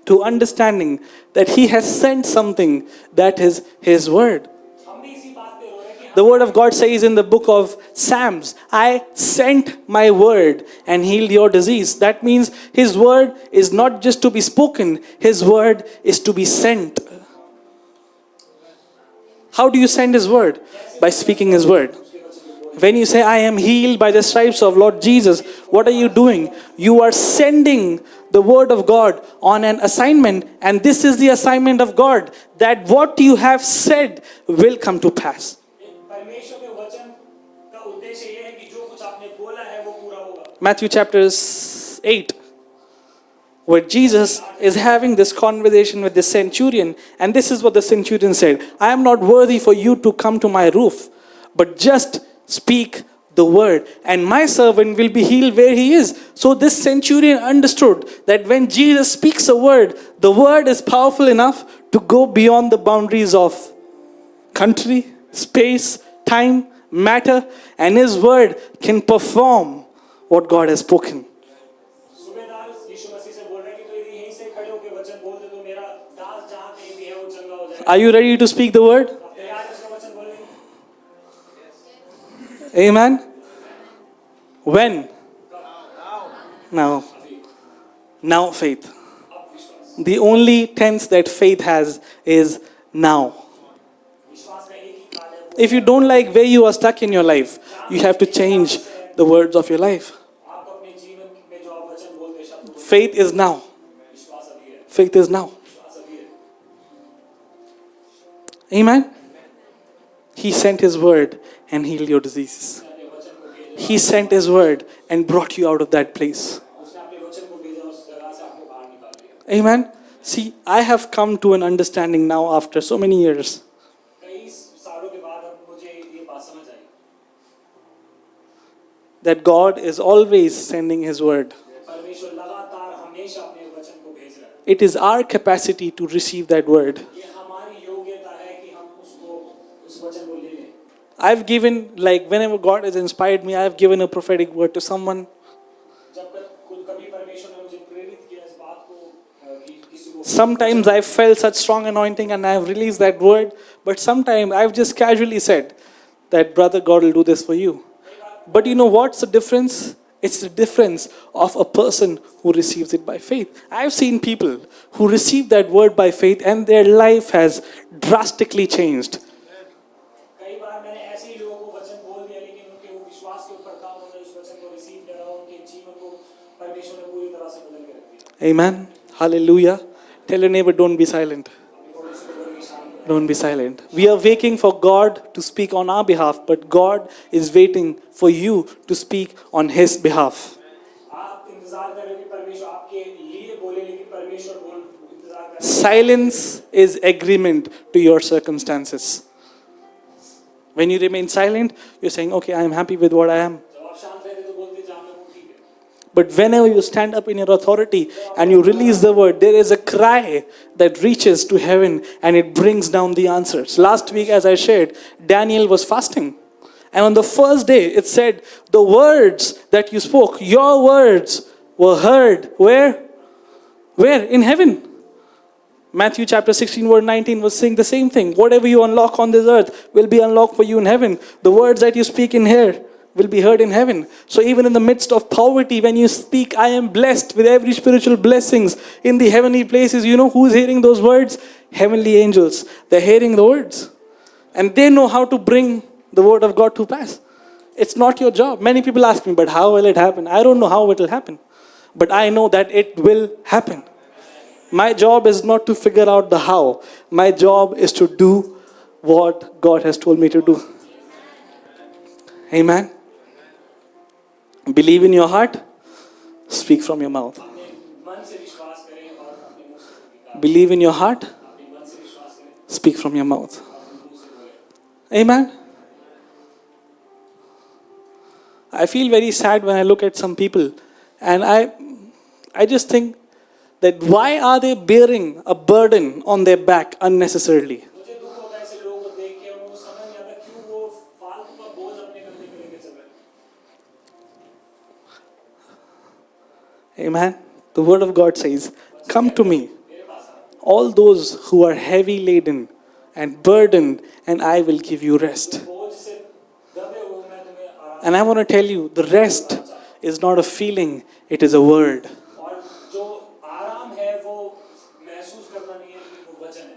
to understanding that He has sent something that is His word. हम भी इसी बात पे रो रहे हैं कि The word of God says in the book of Psalms, I sent my word and healed your disease. That means His word is not just to be spoken, His word is to be sent. How do you send His word? By speaking His word. When you say, I am healed by the stripes of Lord Jesus, what are you doing? You are sending the word of God on an assignment, and this is the assignment of God, that what you have said will come to pass. परमेश्वर के वचन का उद्देश्य ये है कि जो कुछ आपने बोला है वो पूरा होगा। Matthew chapter 8, where Jesus is having this conversation with the centurion, and this is what the centurion said, I am not worthy for you to come to my roof, but just speak the word, and my servant will be healed where he is. So this centurion understood that when Jesus speaks a word, the word is powerful enough to go beyond the boundaries of country, space, time, matter, and His word can perform what God has spoken. सूबेदार यीशु मसीह से बोल रहे हैं कि तो यदि यहीं से खड़े होकर वचन बोल दे तो मेरा दास जहाँ कहीं भी है वो चंगा हो जाएगा। Are you ready to speak the word? आप तैयार हैं उसका वचन बोलने के? Amen. When? Now. Now faith. The only tense that faith has is now. विश्वास का एक ही काल है। If you don't like where you are stuck in your life, you have to change the words of your life. आपको अपने जीवन में जो आप वचन बोलते हैं शब्द बोलते Faith is now. हैं, विश्वास अभी है। Faith is now. विश्वास अभी है। Amen. He sent His word and healed your diseases. अपने वचन को भेजा, He sent His word and brought you out of that place. उसने अपने वचन को भेजा उस जगह से आपको बाहर निकाल दिया। Amen. See, I have come to an understanding now after so many years कई सालों के बाद अब मुझे ये बात समझ आई that God is always sending His word. परमेश्वर लगातार हमेशा अपने वचन को भेज रहा है। It is our capacity to receive that word. ये हमारी योग्यता है कि हम उसको उस वचन को ले लें। I've given, like, whenever God has inspired me, I've given a prophetic word to someone. जब कभी परमेश्वर ने मुझे प्रेरित किया इस बात को कि किसी को Sometimes I've felt such strong anointing and I've released that word, but sometimes I've just casually said that, brother, God will do this for you. But you know what's the difference? It's the difference of a person who receives it by faith. I've seen people who receive that word by faith and their life has drastically changed. कई बार मैंने ऐसे ही लोगों को वचन बोल दिया लेकिन उनके वो विश्वास के ऊपर था उन्होंने उस वचन को रिसीव करा उनके जीवन को परमेश्वर ने पूरी तरह से बदल के रख दिया। Amen. Hallelujah. Tell your neighbor, don't be silent. Don't be silent. We are waiting for God to speak on our behalf, but God is waiting for you to speak on His behalf. आप इंतजार कर रहे हो कि परमेश्वर आपके लिए बोले लेकिन परमेश्वर बोल इंतजार कर रहे हैं। Silence is agreement to your circumstances. When you remain silent, you're saying, okay, I am happy with what I am. But whenever you stand up in your authority and you release the word, there is a cry that reaches to heaven and it brings down the answers. Last week, as I shared, Daniel was fasting. And on the first day, it said, the words that you spoke, your words were heard. Where? Where? In heaven. Matthew chapter 16 verse 19 was saying the same thing. Whatever you unlock on this earth will be unlocked for you in heaven. The words that you speak in here will be heard in heaven. So even in the midst of poverty, when you speak, I am blessed with every spiritual blessings in the heavenly places. You know who's hearing those words? Heavenly angels. They're hearing the words. And they know how to bring the word of God to pass. It's not your job. Many people ask me, but how will it happen? I don't know how it will happen. But I know that it will happen. My job is not to figure out the how. My job is to do what God has told me to do. Amen. Believe in your heart, speak from your mouth. Believe in your heart, speak from your mouth. Amen. I feel very sad when I look at some people and I just think that why are they bearing a burden on their back unnecessarily? Amen. The word of God says, come to me, all those who are heavy laden and burdened, and I will give you rest. And I want to tell you, the rest is not a feeling, it is a word.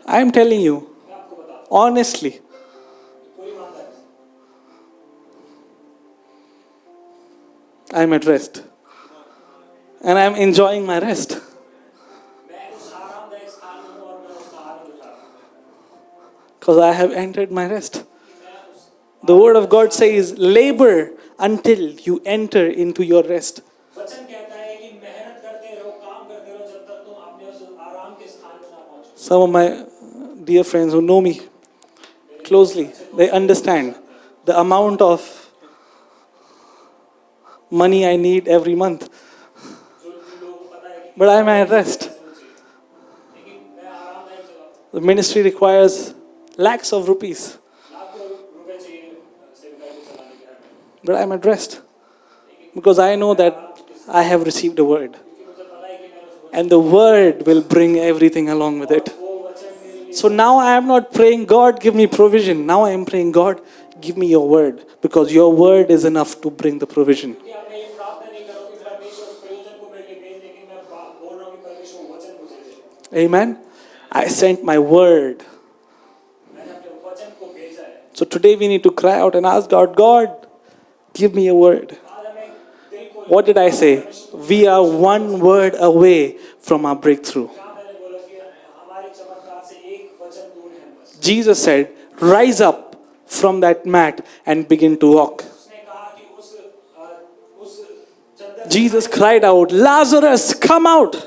I am telling you, honestly, I am at rest. And I am enjoying my rest. Because I have entered my rest. The word of God says, labor until you enter into your rest. Some of my dear friends who know me closely, they understand the amount of money I need every month. But I am at rest. The ministry requires lakhs of rupees. But I am at rest. Because I know that I have received a word. And the word will bring everything along with it. So now I am not praying, God, give me provision. Now I am praying, God, give me your word. Because your word is enough to bring the provision. Amen. I sent my word. So today we need to cry out and ask God, God, give me a word. What did I say? We are one word away from our breakthrough. Jesus said, rise up from that mat and begin to walk. Jesus cried out, Lazarus, come out.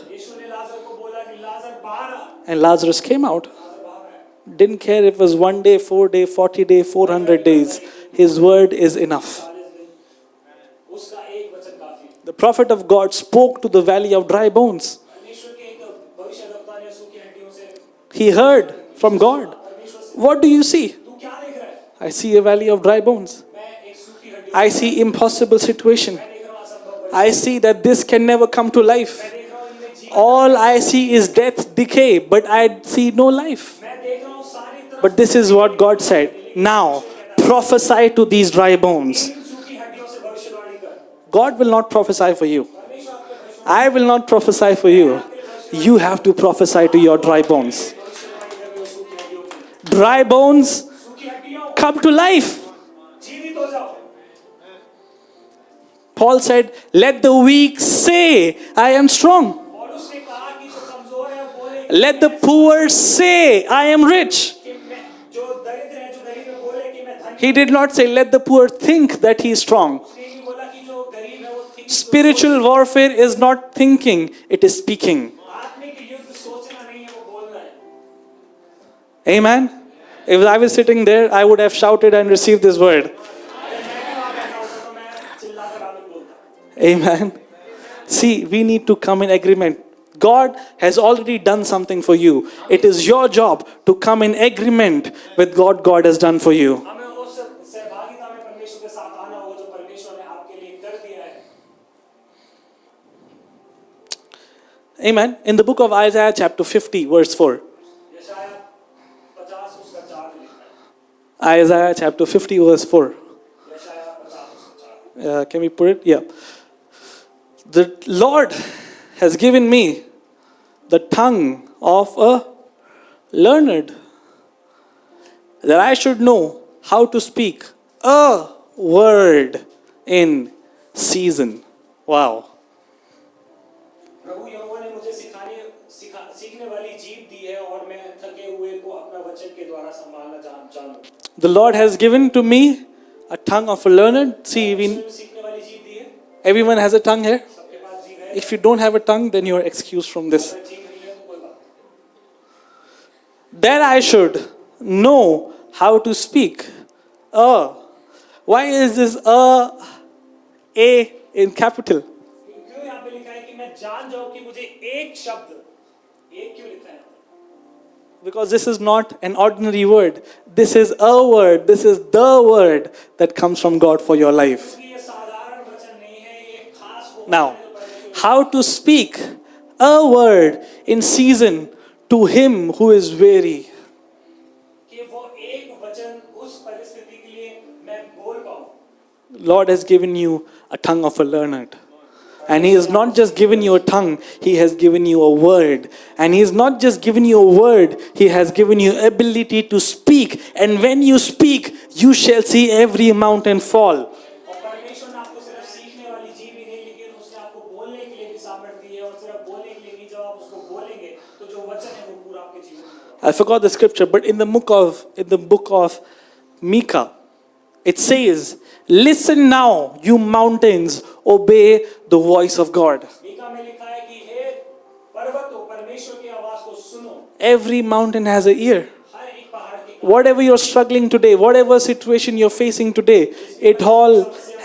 And Lazarus came out. Didn't care if it was 1 day, 4 day, 40 day, 400 days. His word is enough. The prophet of God spoke to the valley of dry bones. He heard from God. What do you see? I see a valley of dry bones. I see impossible situation. I see that this can never come to life. All I see is death, decay, but I see no life. But this is what God said. Now, prophesy to these dry bones. God will not prophesy for you. I will not prophesy for you. You have to prophesy to your dry bones. Dry bones, come to life. Paul said, let the weak say, I am strong. Let the poor say, I am rich. He did not say, let the poor think that he is strong. Spiritual warfare is not thinking, it is speaking. Amen. If I was sitting there, I would have shouted and received this word. Amen. See, we need to come in agreement. God has already done something for you. It is your job to come in agreement with what God has done for you. हमें उस सहभागिता में परमेश्वर के साथ आना होगा जो परमेश्वर ने आपके लिए कर दिया है। Amen. In the book of Isaiah chapter 50 verse 4. यशायाह 50 उसका 4 में लिखा है। Isaiah chapter 50 verse 4. यशायाह 50 उसका 4। Can we put it? Yeah. The Lord has given me the tongue of a learned, that I should know how to speak a word in season. Wow. प्रभु यहोवा ने मुझे सीखने वाली जीभ दी है और मैं थके हुए को अपना वचन के द्वारा संभालना जानूं। The Lord has given to me a tongue of a learned. See, सीखने वाली जीभ दी है। everyone has a tongue here. सबके पास जीभ है। If you don't have a tongue, then you are excused from this. अगर जीभ नहीं है तो कोई बात नहीं। That I should know how to speak. Why is this A in capital? क्यों यहाँ पे लिखा है कि मैं जान जाऊं कि मुझे एक शब्द एक क्यों लिखा है? Because this is not an ordinary word. This is a word. This is the word that comes from God for your life. क्योंकि ये साधारण वचन नहीं है, ये खास वो Now, वचन है जो परमेश्वर how to speak a word in season to him who is weary. कि वो एक वचन उस परिस्थिति के लिए मैं बोल पाऊं। Lord has given you a tongue of a learned. And he has not just given you a tongue, he has given you a word. And he has not just given you a word, he has given you ability to speak. And when you speak, you shall see every mountain fall. और परमेश्वर ने आपको सिर्फ सीखने वाली जीभ ही नहीं, लेकिन उसने आपको बोलने के लिए भी सामर्थ्य दी है। और सिर्फ बोलने के लिए नहीं, जब आप उसको बोलेंगे तो जो वचन है वो पूरा आपके जीवन में होगा। I forgot the scripture, but in the book of Micah, it says, "Listen now, you mountains, obey the voice of God." Mika में लिखा है कि हे पर्वतों, परमेश्वर की आवाज को सुनो। Every mountain has an ear. हर एक पहाड़ की Whatever you're struggling today, whatever situation you're facing today, it all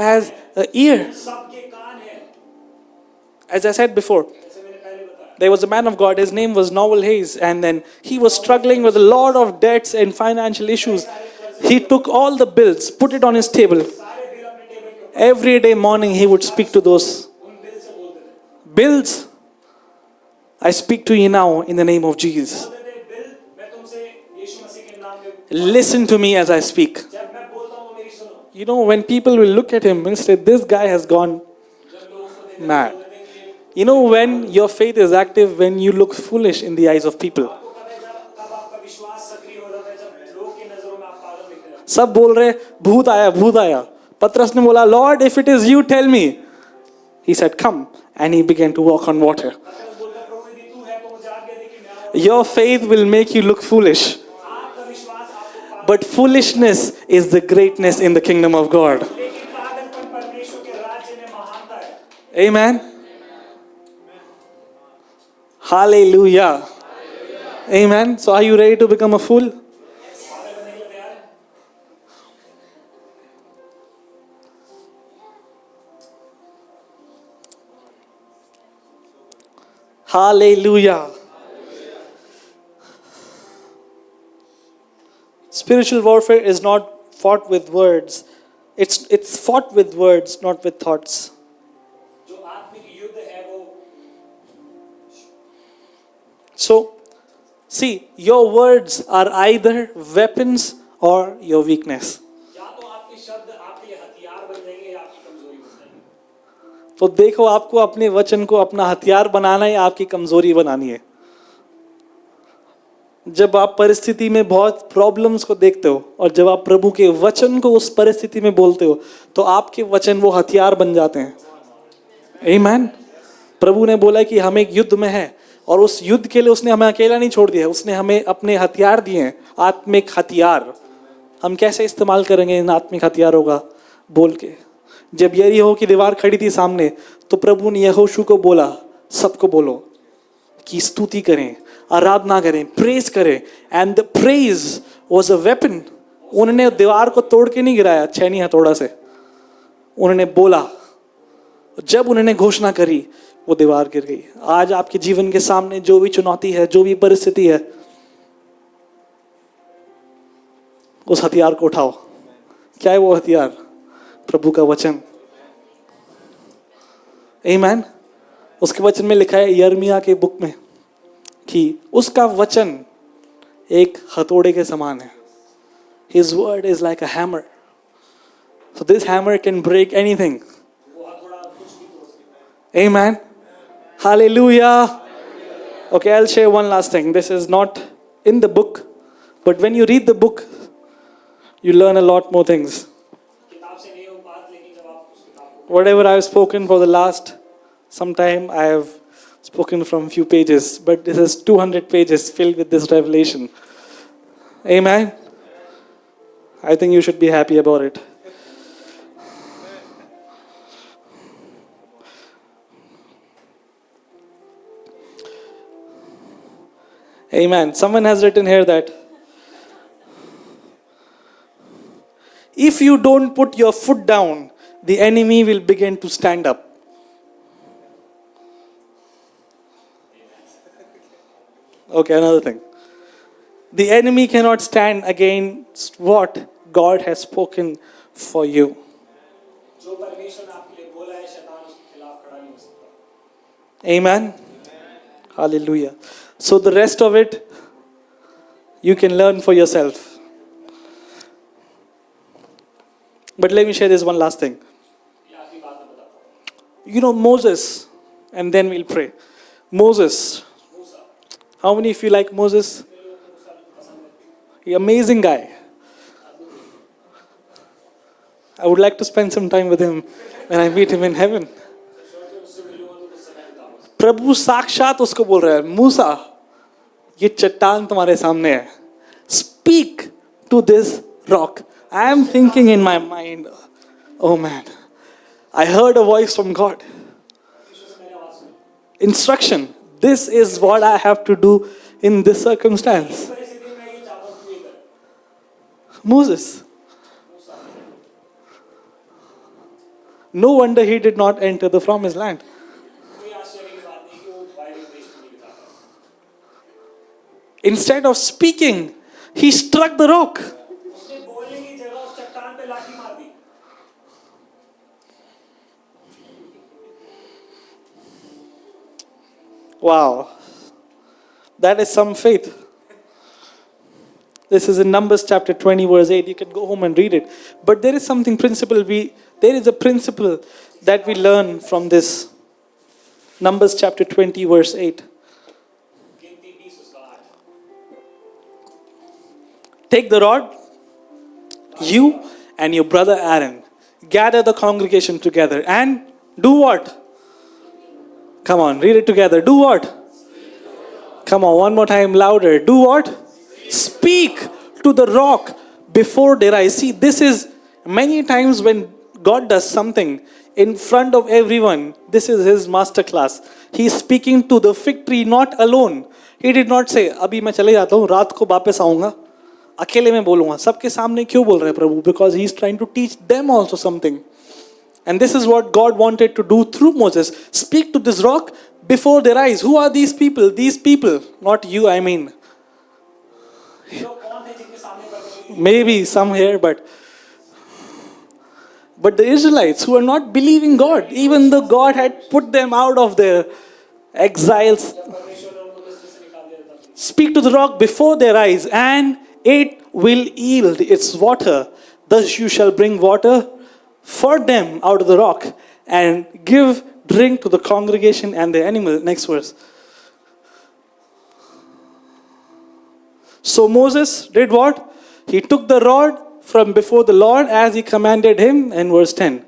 has an ear. सबके कान है। As I said before, जैसे मैंने पहले बताया, there was a man of God, his name was Noel Hayes, and then he was struggling with a lot of debts and financial issues. He took all the bills, put it on his table. सारे bill अपने table के ऊपर Every day morning he would speak to those उन bill से बोलते थे। bills. I speak to you now in the name of Jesus. बोलते थे, बिल, मैं तुमसे यीशु मसीह के नाम में Listen to me as I speak. जब मैं बोलता हूँ वो मेरी सुनो। You know, when people will look at him and say, "This guy has gone जब लोग उसको देखते mad." हैं, बोलते हैं कि You know, when your faith is active, when you look foolish in the eyes of people. आपको पता है जब आपका विश्वास सक्रिय हो जाता है, जब लोग की नजरों में आप पागल दिखते हैं। सब बोल रहे भूत आया भूत आया. पतरस ने बोला, "Lord, if it is you, tell me." He said, "Come," and he began to walk on water. पतरस बोलता है, प्रभु यदि तू है तो मुझे आज्ञा दे कि मैं आऊं। Your faith will make you look foolish, आपका विश्वास आपको पागल, but foolishness is the greatness in the kingdom of God. लेकिन पागलपन परमेश्वर के राज्य में महानता है। Amen. Hallelujah. Amen. So are you ready to become a fool? पागल बनने के लिए तैयार है? Hallelujah. Spiritual warfare is not fought with words. It's fought with words, not with thoughts. जो आत्मिक युद्ध है वो So, see, your words are either weapons or your weakness. या तो आपके शब्द आपके लिए हथियार बन जाएंगे या आपकी कमजोरी बन जाएंगे। तो देखो, आपको अपने वचन को अपना हथियार बनाना है या आपकी कमजोरी बनानी है। जब आप परिस्थिति में बहुत प्रॉब्लम्स को देखते हो और जब आप प्रभु के वचन को उस परिस्थिति में बोलते हो तो आपके वचन वो हथियार बन जाते हैं। आमीन। प्रभु ने बोला कि हम एक युद्ध में है और उस युद्ध के लिए उसने हमें अकेला नहीं छोड़ दिया, उसने हमें अपने हथियार दिए हैं, आत्मिक हथियार। हम कैसे इस्तेमाल करेंगे इन आत्मिक हथियारों का? बोल के। जब यरीहो की दीवार खड़ी थी सामने तो प्रभु ने यहोशू को बोला, सबको बोलो कि स्तुति करें, आराधना करें, प्रेज करें। And the praise was a weapon. उन्होंने दीवार को तोड़ के नहीं गिराया छेनी हथौड़ा से, उन्होंने बोला। जब उन्होंने घोषणा करी वो दीवार गिर गई। आज आपके जीवन के सामने जो भी चुनौती है, जो भी परिस्थिति है, उस हथियार को उठाओ। क्या है वो हथियार? प्रभु का वचन। आमीन। उसके वचन में लिखा है यिर्मयाह के बुक में कि उसका वचन एक हथौड़े के समान है। His word is like a hammer. So this hammer can break anything. Amen. Hallelujah. Okay, I'll share one last thing. This is not in the book, but when you read the book, you learn a lot more things. Whatever I've spoken for the last some time, I have spoken from few pages, but this is 200 pages filled with this revelation. Amen. I think you should be happy about it. Amen. Someone has written here that if you don't put your foot down, the enemy will begin to stand up. Okay, another thing. The enemy cannot stand against what God has spoken for you. Amen. Hallelujah. So the rest of it, you can learn for yourself. But let me share this one last thing. You know Moses, and then we'll pray. Moses. How many of you like Moses? He's an amazing guy. I would like to spend some time with him when I meet him in heaven. प्रभु साक्षात उसको बोल रहा है, मूसा, ये चट्टान तुम्हारे सामने है. Speak to this rock. I am thinking in my mind, oh man, I heard a voice from God. Instruction. This is what I have to do in this circumstance. Moses. No wonder he did not enter the promised land. Instead of speaking, he struck the rock. Wow. That is some faith. This is in Numbers chapter 20 verse 8. You can go home and read it. But there is something there is a principle that we learn from this. Numbers chapter 20 verse 8. Take the rod, you and your brother Aaron, gather the congregation together and do what? Come on, read it together. Do what? Come on, one more time, louder. Do what? Speak to the rock before their eyes. See, this is many times when God does something in front of everyone. This is his master class. He is speaking to the fig tree not alone. He did not say, अभी मैं चले जाता हूँ, रात को वापस आऊँगा, अकेले में बोलूँगा. सबके सामने क्यों बोल रहे हैं प्रभु? Because he is trying to teach them also something. And this is what God wanted to do through Moses. Speak to this rock before their eyes. Who are these people? These people, not you, I mean. Maybe some here, but the Israelites who are not believing God, even though God had put them out of their exiles. Speak to the rock before their eyes, and it will yield its water. Thus you shall bring water for them out of the rock and give drink to the congregation and the animal. Next verse. So Moses did what? He took the rod from before the Lord as he commanded him in verse 10.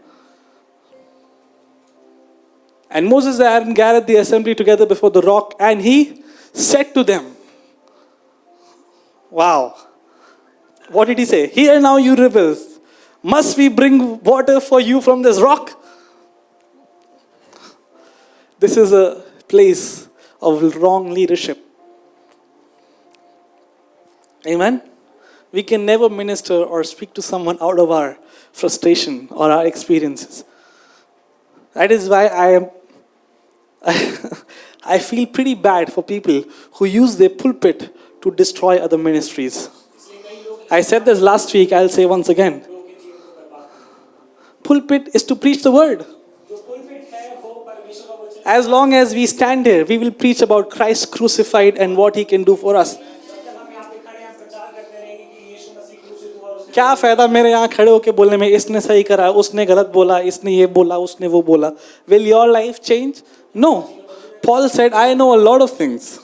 And Moses and Aaron gathered the assembly together before the rock, and he said to them, wow. What did he say? Here now, you rebels. Must we bring water for you from this rock? This is a place of wrong leadership. Amen? We can never minister or speak to someone out of our frustration or our experiences. That is why I feel pretty bad for people who use their pulpit to destroy other ministries. I said this last week, I'll say once again. Pulpit is to preach the word. As long as we stand here, we will preach about Christ crucified and what he can do for us. क्या फायदा मेरे यहाँ खड़े होके बोलने में, इसने सही करा, उसने गलत बोला, इसने ये बोला, उसने वो बोला. Will your life change? No. Paul said, I know a lot of things.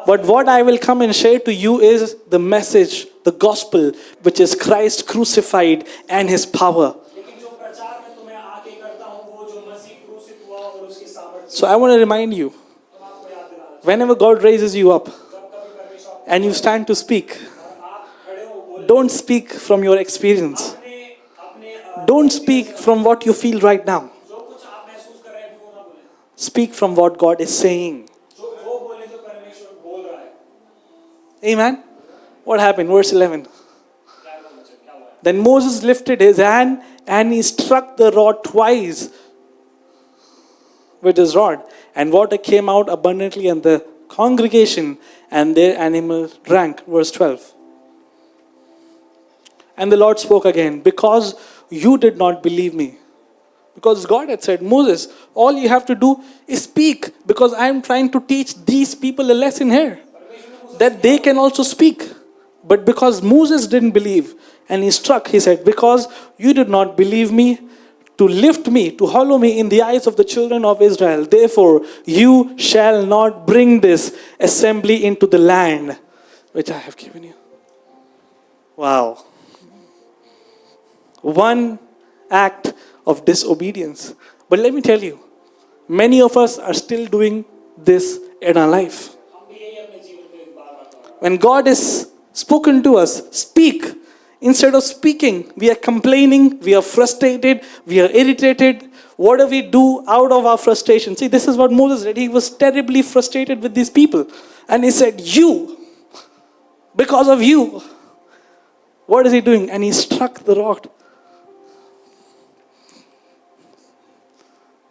But what I will come and share to you is the message, the gospel, which is Christ crucified and his power. So I want to remind you, whenever God raises you up and you stand to speak, don't speak from your experience. Don't speak from what you feel right now. Speak from what God is saying. Amen. What happened? Verse 11. Then Moses lifted his hand and he struck the rod twice with his rod, and water came out abundantly, and the congregation and their animal drank. Verse 12. And the Lord spoke again, because you did not believe me. Because God had said, Moses, all you have to do is speak, because I am trying to teach these people a lesson here, that they can also speak. But because Moses didn't believe, and he struck, he said, because you did not believe me, to lift me, to hollow me in the eyes of the children of Israel, therefore you shall not bring this assembly into the land which I have given you. Wow. One act of disobedience. But let me tell you, many of us are still doing this in our life. When God has spoken to us, speak. Instead of speaking, we are complaining, we are frustrated, we are irritated. What do we do out of our frustration? See, this is what Moses did. He was terribly frustrated with these people. And he said, you, because of you. What is he doing? And he struck the rock.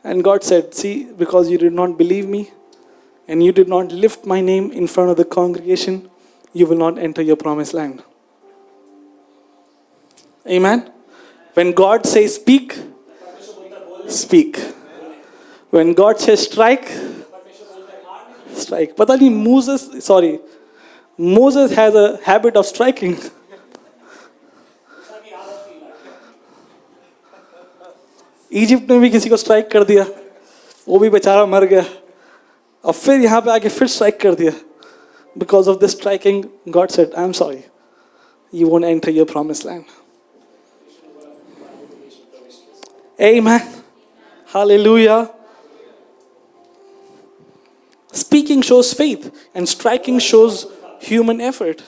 And God said, see, because you did not believe me and you did not lift my name in front of the congregation, you will not enter your promised land. Amen. When God says speak, speak. When God says strike, strike. Pata nahi Moses has a habit of striking. Egypt में भी किसी को strike कर दिया, वो भी बेचारा मर गया, और फिर यहाँ पे आके फिर स्ट्राइक कर दिया. Because of this striking, God said, I'm sorry, you won't enter your promised land. Amen. Hallelujah. Speaking shows faith and striking shows human effort.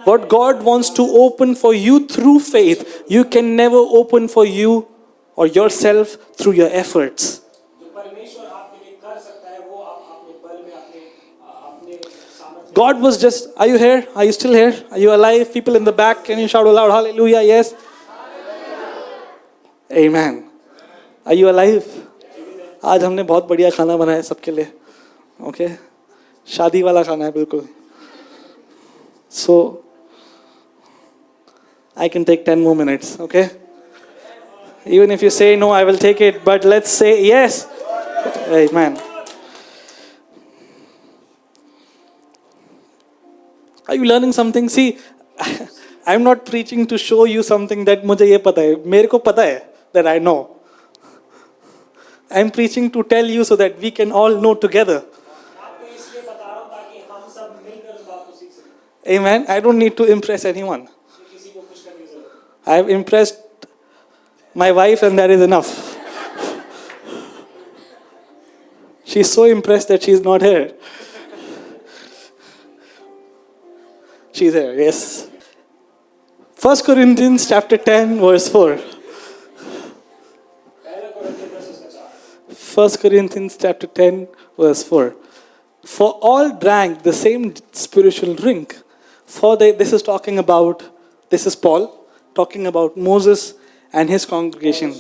What God wants to open for you through faith, you can never open for you or yourself through your efforts. God was just, are you here? Are you still here? Are you alive? People in the back, can you shout aloud, hallelujah, yes? Amen. Are you alive? आज हमने बहुत बढ़िया खाना बनाया सबके लिए. Okay? शादी वाला खाना है बिल्कुल. So, I can take 10 more minutes, okay? Even if you say no, I will take it, but let's say yes. Amen. Are you learning something? See, I'm not preaching to show you something that मुझे ये पता है. मेरे को पता है that I know. I'm preaching to tell you so that we can all know together. Amen. I don't need to impress anyone. I have impressed my wife and that is enough. She's so impressed that she's not here. She's here, yes. 1 Corinthians chapter 10 verse 4. 1 Corinthians chapter 10 verse 4. For all drank the same spiritual drink. This is Paul talking about Moses and his congregation.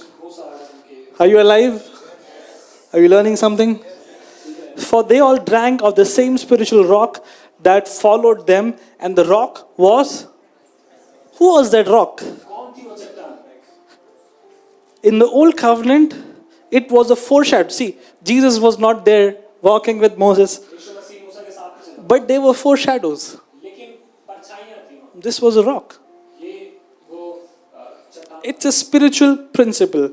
Are you alive? Are you learning something? For they all drank of the same spiritual rock that followed them, and the rock was. Who was that rock? कौन थी वो चट्टान? In the old covenant, it was a foreshadow. See, Jesus was not there walking with Moses, यीशु मसीह मूसा के साथ में चला, but they were foreshadows. लेकिन परछाइयां थी वहाँ। This was a rock. ये वो चट्टान। It's a spiritual principle.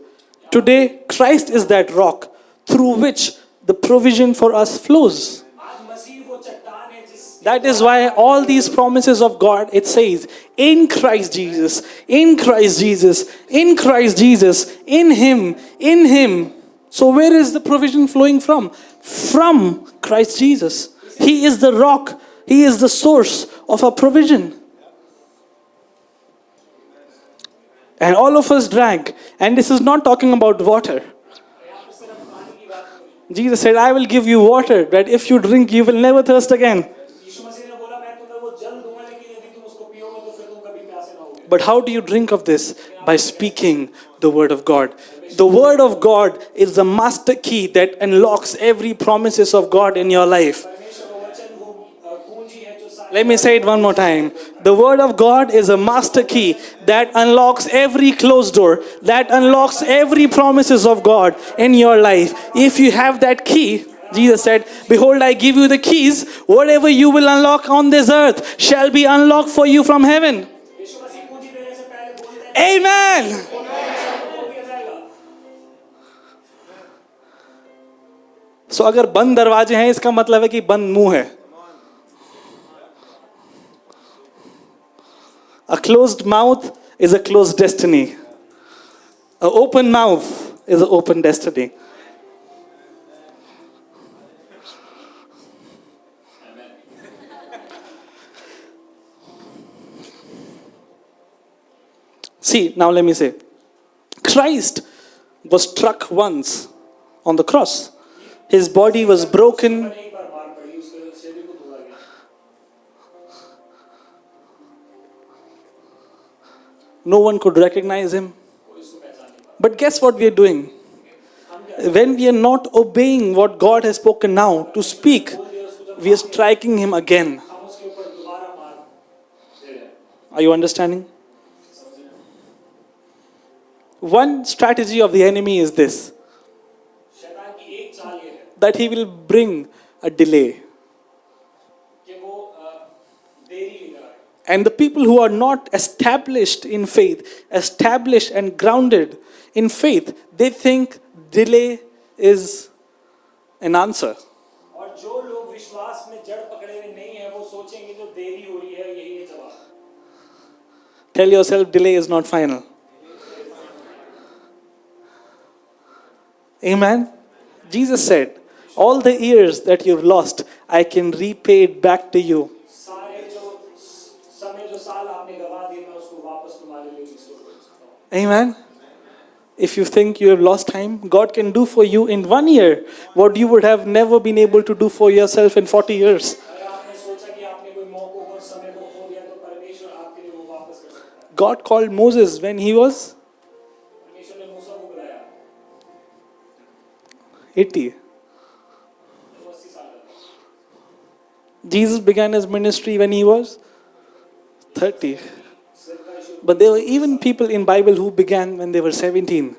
Today, Christ is that rock through which the provision for us flows. आज मसीह वो चट्टान है जिस That is why all these promises of God, it says, in Christ Jesus, in Christ Jesus, in Christ Jesus, in Him, in Him. So where is the provision flowing from? From Christ Jesus. He is the rock. He is the source of our provision. And all of us drank. And this is not talking about water. यहाँ पे सिर्फ पानी की बात हो रही Jesus said, I will give you water, that if you drink, you will never thirst again. है। यीशु मसीह ने बोला मैं तुम्हें वो जल दूंगा, लेकिन यदि तुम उसको पियोगे तो फिर तुम कभी प्यासे ना होगे। But how do you drink of this? By speaking the word of God. The word of God is the master key that unlocks every promises of God in your life. परमेश्वर का वचन वो कुंजी है जो सारे Let me say it one more time. The word of God is a master key that unlocks every closed door, that unlocks every promises of God in your life. If you have that key, Jesus said, behold, I give you the keys. Whatever you will unlock on this earth shall be unlocked for you from heaven. यीशु मसीह कुंजी देने से पहले बोलते हैं Amen. वो खोल दिया जाएगा। So अगर बंद दरवाजे हैं, इसका मतलब है कि बंद मुंह है. A closed mouth is a closed destiny. An open mouth is an open destiny. See, now let me say, Christ was struck once on the cross. His body was broken. पर एक बार मार पड़ी, उसके शरीर को तोड़ा गया। No one could recognize him. कोई उसको पहचान नहीं पाया। But guess what we are doing? When we are not obeying what God has spoken now to speak, we are striking him again. हम उसके ऊपर दोबारा मार दे रहे हैं। Are you understanding? One strategy of the enemy is this, शैतान की एक चाल ये है that he will bring a delay. कि वो देरी लेकर आए। And the people who are not established in faith, established and grounded in faith, they think delay is an answer. और जो लोग विश्वास में जड़ पकड़े हुए नहीं है, वो सोचेंगे जो देरी हो रही है यही है जवाब। Tell yourself delay is not final. Amen. Jesus said, all the years that you've lost, I can repay it back to you. सारे जो समय जो साल आपने गवा दिए, मैं उसको वापस तुम्हारे लिए रिस्टोर कर सकता हूँ। Amen. If you think you have lost time, God can do for you in 1 year what you would have never been able to do for yourself in 40 years. अगर आपने सोचा कि आपने कोई मौकों को समय को खो दिया, तो परमेश्वर आपके लिए वो वापस कर सकता है। God called Moses when he was परमेश्वर ने मूसा को बुलाया, 80. वो 80 साल का था। Jesus began his ministry when he was 30. सिर्फ का ईश्वर, But there were even people in Bible who began when they were 17.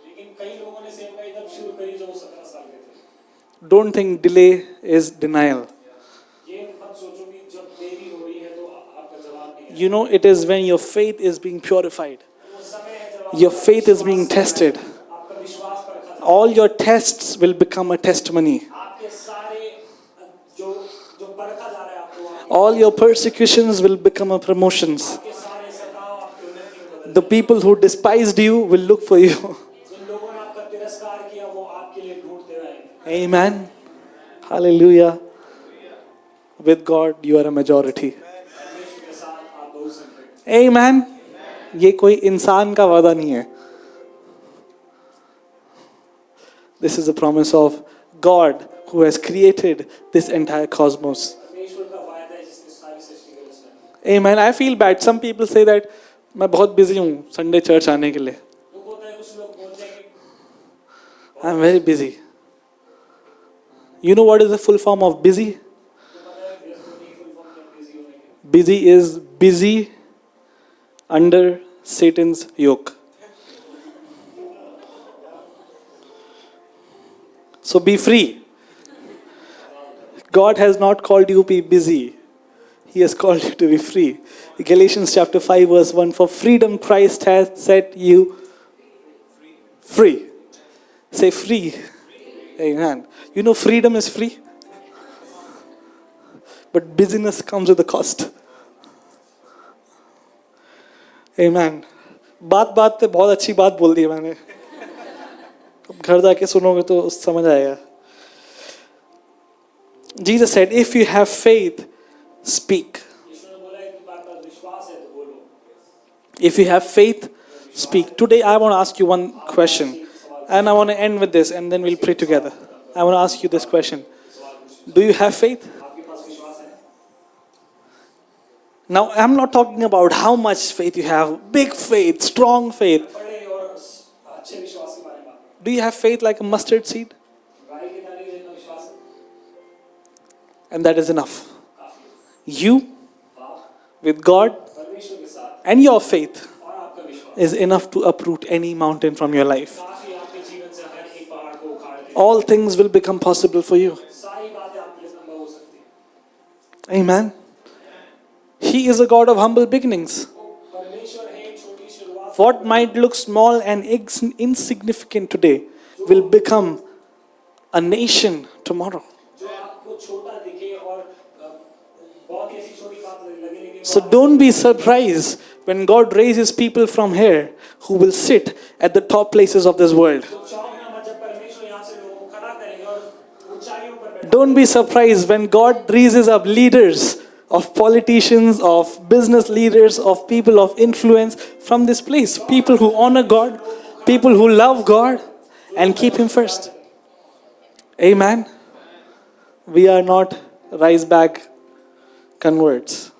लेकिन कई लोगों ने सेवकाई तब शुरू करी जो वो 17 साल के थे। Don't think delay is denial. ये मत सोचो कि जब देरी हो रही है तो आपका जवाब नहीं है। You know, it is when your faith is being purified. वो समय है जब Your faith is being tested. आपका विश्वास परखा जाए। All your tests will become a testimony. आपके सारे जो जो परखा जा रहा है आपको, All your persecutions will become a promotions. आपके सारे सताव आपकी उन्नति में बदल The people who despised you will look for you. जिन लोगों ने आपका तिरस्कार किया वो आपके लिए ढूंढते रहेंगे। Amen. Hallelujah. With God, you are a majority. परमेश्वर के साथ आप बहुसंख्यक हैं। Amen. ये कोई इंसान का वादा नहीं है. This is a promise of God who has created this entire cosmos. परमेश्वर का वायदा है जिसने सारी सृष्टि की रचना की। Amen. I feel bad. Some people say that मैं बहुत busy हूँ Sunday church आने के लिए. दुख होता है, कुछ लोग बोलते हैं कि I'm very busy. You know what is the full form of busy? Busy is busy under Satan's yoke. So be free. God has not called you to be busy. He has called you to be free. Galatians chapter 5 verse 1. For freedom Christ has set you free. Say free. Amen. You know freedom is free. But busyness comes with a cost. Amen. बात पे बहुत अच्छी बात बोल दी मैंने. अब घर जाके सुनोगे तो समझ आएगा. Jesus said, if you have faith, speak. If you have faith, speak. Today I want to ask you one question. And I want to end with this and then we'll pray together. I want to ask you this question. Do you have faith? Now I'm not talking about how much faith you have. Big faith, strong faith. Do you have faith like a mustard seed? And that is enough. You, with God, and your faith is enough to uproot any mountain from your life. All things will become possible for you. Amen. He is a God of humble beginnings. What might look small and insignificant today will become a nation tomorrow. So don't be surprised when God raises people from here who will sit at the top places of this world. Don't be surprised when God raises up leaders of politicians, of business leaders, of people of influence from this place. People who honor God, people who love God and keep Him first. Amen. We are not rise back converts.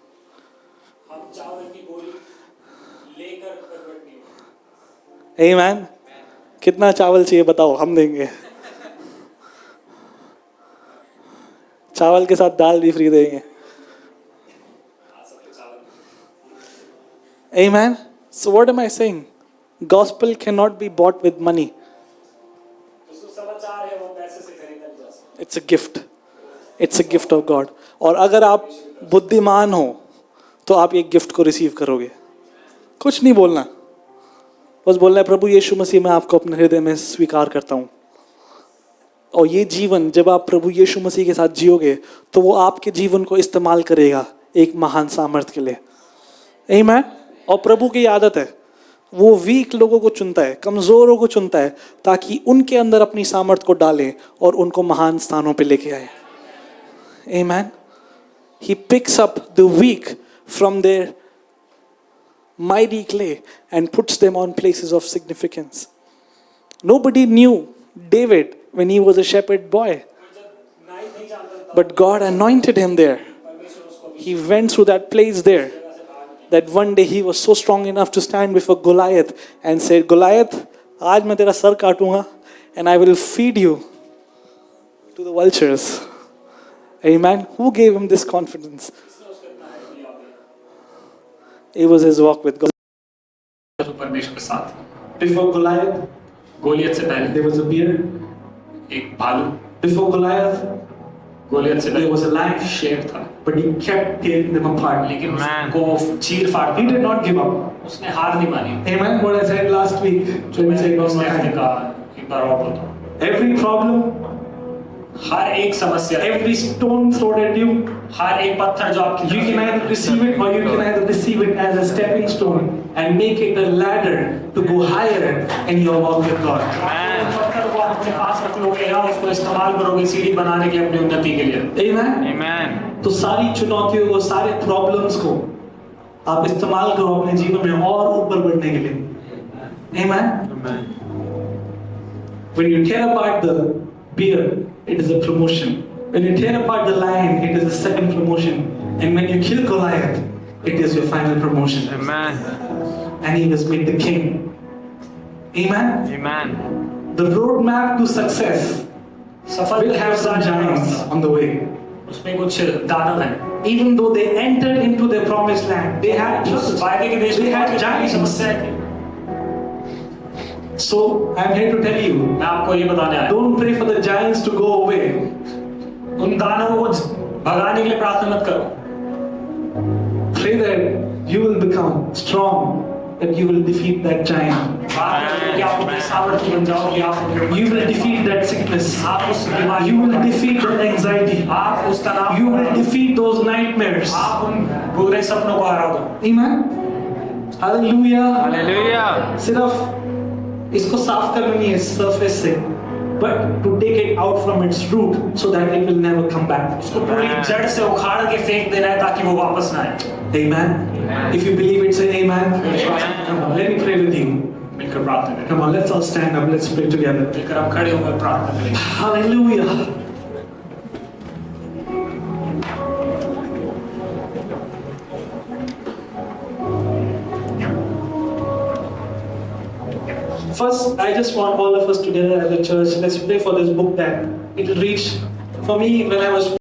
Amen. कितना चावल चाहिए बताओ हम देंगे. चावल के साथ दाल भी फ्री देंगे. Amen. So what am I saying? Gospel cannot be bought with money. It's a gift. It's a gift of God. और अगर आप बुद्धिमान हो तो आप ये गिफ्ट को रिसीव करोगे. कुछ नहीं बोलना, बस बोलना है प्रभु यीशु मसीह मैं आपको अपने हृदय में स्वीकार करता हूँ. और ये जीवन जब आप प्रभु यीशु मसीह के साथ जियोगे तो वो आपके जीवन को इस्तेमाल करेगा एक महान सामर्थ के लिए. आमीन. और प्रभु की आदत है वो वीक लोगों को चुनता है, कमजोरों को चुनता है ताकि उनके अंदर अपनी सामर्थ को डालें और उनको महान स्थानों पे लेके आए. आमीन. He picks up the weak from their mighty clay and puts them on places of significance. Nobody knew David when he was a shepherd boy, but God anointed him there. He went through that place there, that one day he was so strong enough to stand before Goliath and said, Goliath, आज मैं तेरा sir काटूंगा and I will feed you to the vultures. Amen. Who gave him this confidence? It was his walk with God. परमेश्वर के साथ. Before Goliath, Goliath से पहले there was a bear. एक भालू. Before Goliath, गोलियत से there पहले was a lion. शेर था. But he kept tearing them apart. लेकिन उसको चीर फाड़. He did not give up. उसने हार नहीं मानी. Amen. What I said last week. जो मैंने पिछले हफ्ते कहा, एक बार और बोलता हूँ. Every problem, हर एक समस्या, every stone thrown at you, हर एक पत्थर जो आपकी you can either receive it or you can either receive it as a stepping stone and make it a ladder to go higher in your walk with God. पत्थर को अपने पास रख लोगे या उसको इस्तेमाल करोगे सीढ़ी बनाने के लिए अपनी उन्नति के लिए. Amen. Amen. तो सारी चुनौतियों को, सारे प्रॉब्लम्स को आप इस्तेमाल करो अपने जीवन में और ऊपर बढ़ने के लिए. Amen. When you tear apart the bear, it is a promotion. When you tear apart the lion, it is a second promotion. And when you kill Goliath, it is your final promotion. Amen. And he was made the king. Amen. Amen. The roadmap to success सफल will have some giants on the way. उसमें कुछ दानव हैं। Even though they entered into their promised land, they had troubles. वायदे के देश They में had बहुत giants. समस्याएं थी। So I'm here to tell you, मैं आपको ये बताने आया don't pray for the giants to go away. उन दानवों को भगाने के लिए प्रार्थना मत करो। Pray that you will become strong, that you will defeat that giant. कि आप अपने सामर्थ्य बन जाओ कि आप You will defeat that sickness. आप उस बीमारी You will defeat that anxiety. आप उस तनाव You will defeat those nightmares. आप उन बुरे सपनों को हरा दो। Amen. Hallelujah. हालेलुया। सिर्फ इसको साफ करना नहीं है सरफेस से, but to take it out from its root so that it will never come back. उसको पूरी जड़ से उखाड़ के फेंक देना है ताकि वो वापस ना आए। Amen. If you believe it, say amen. Come on, let me pray with you. मिलकर प्रार्थना करें। Come on, let's all stand up. Let's pray together. मिलकर हम खड़े होकर प्रार्थना करेंगे। Hallelujah. First, I just want all of us together as a church, let's pray for this book that it will reach. For me, when I was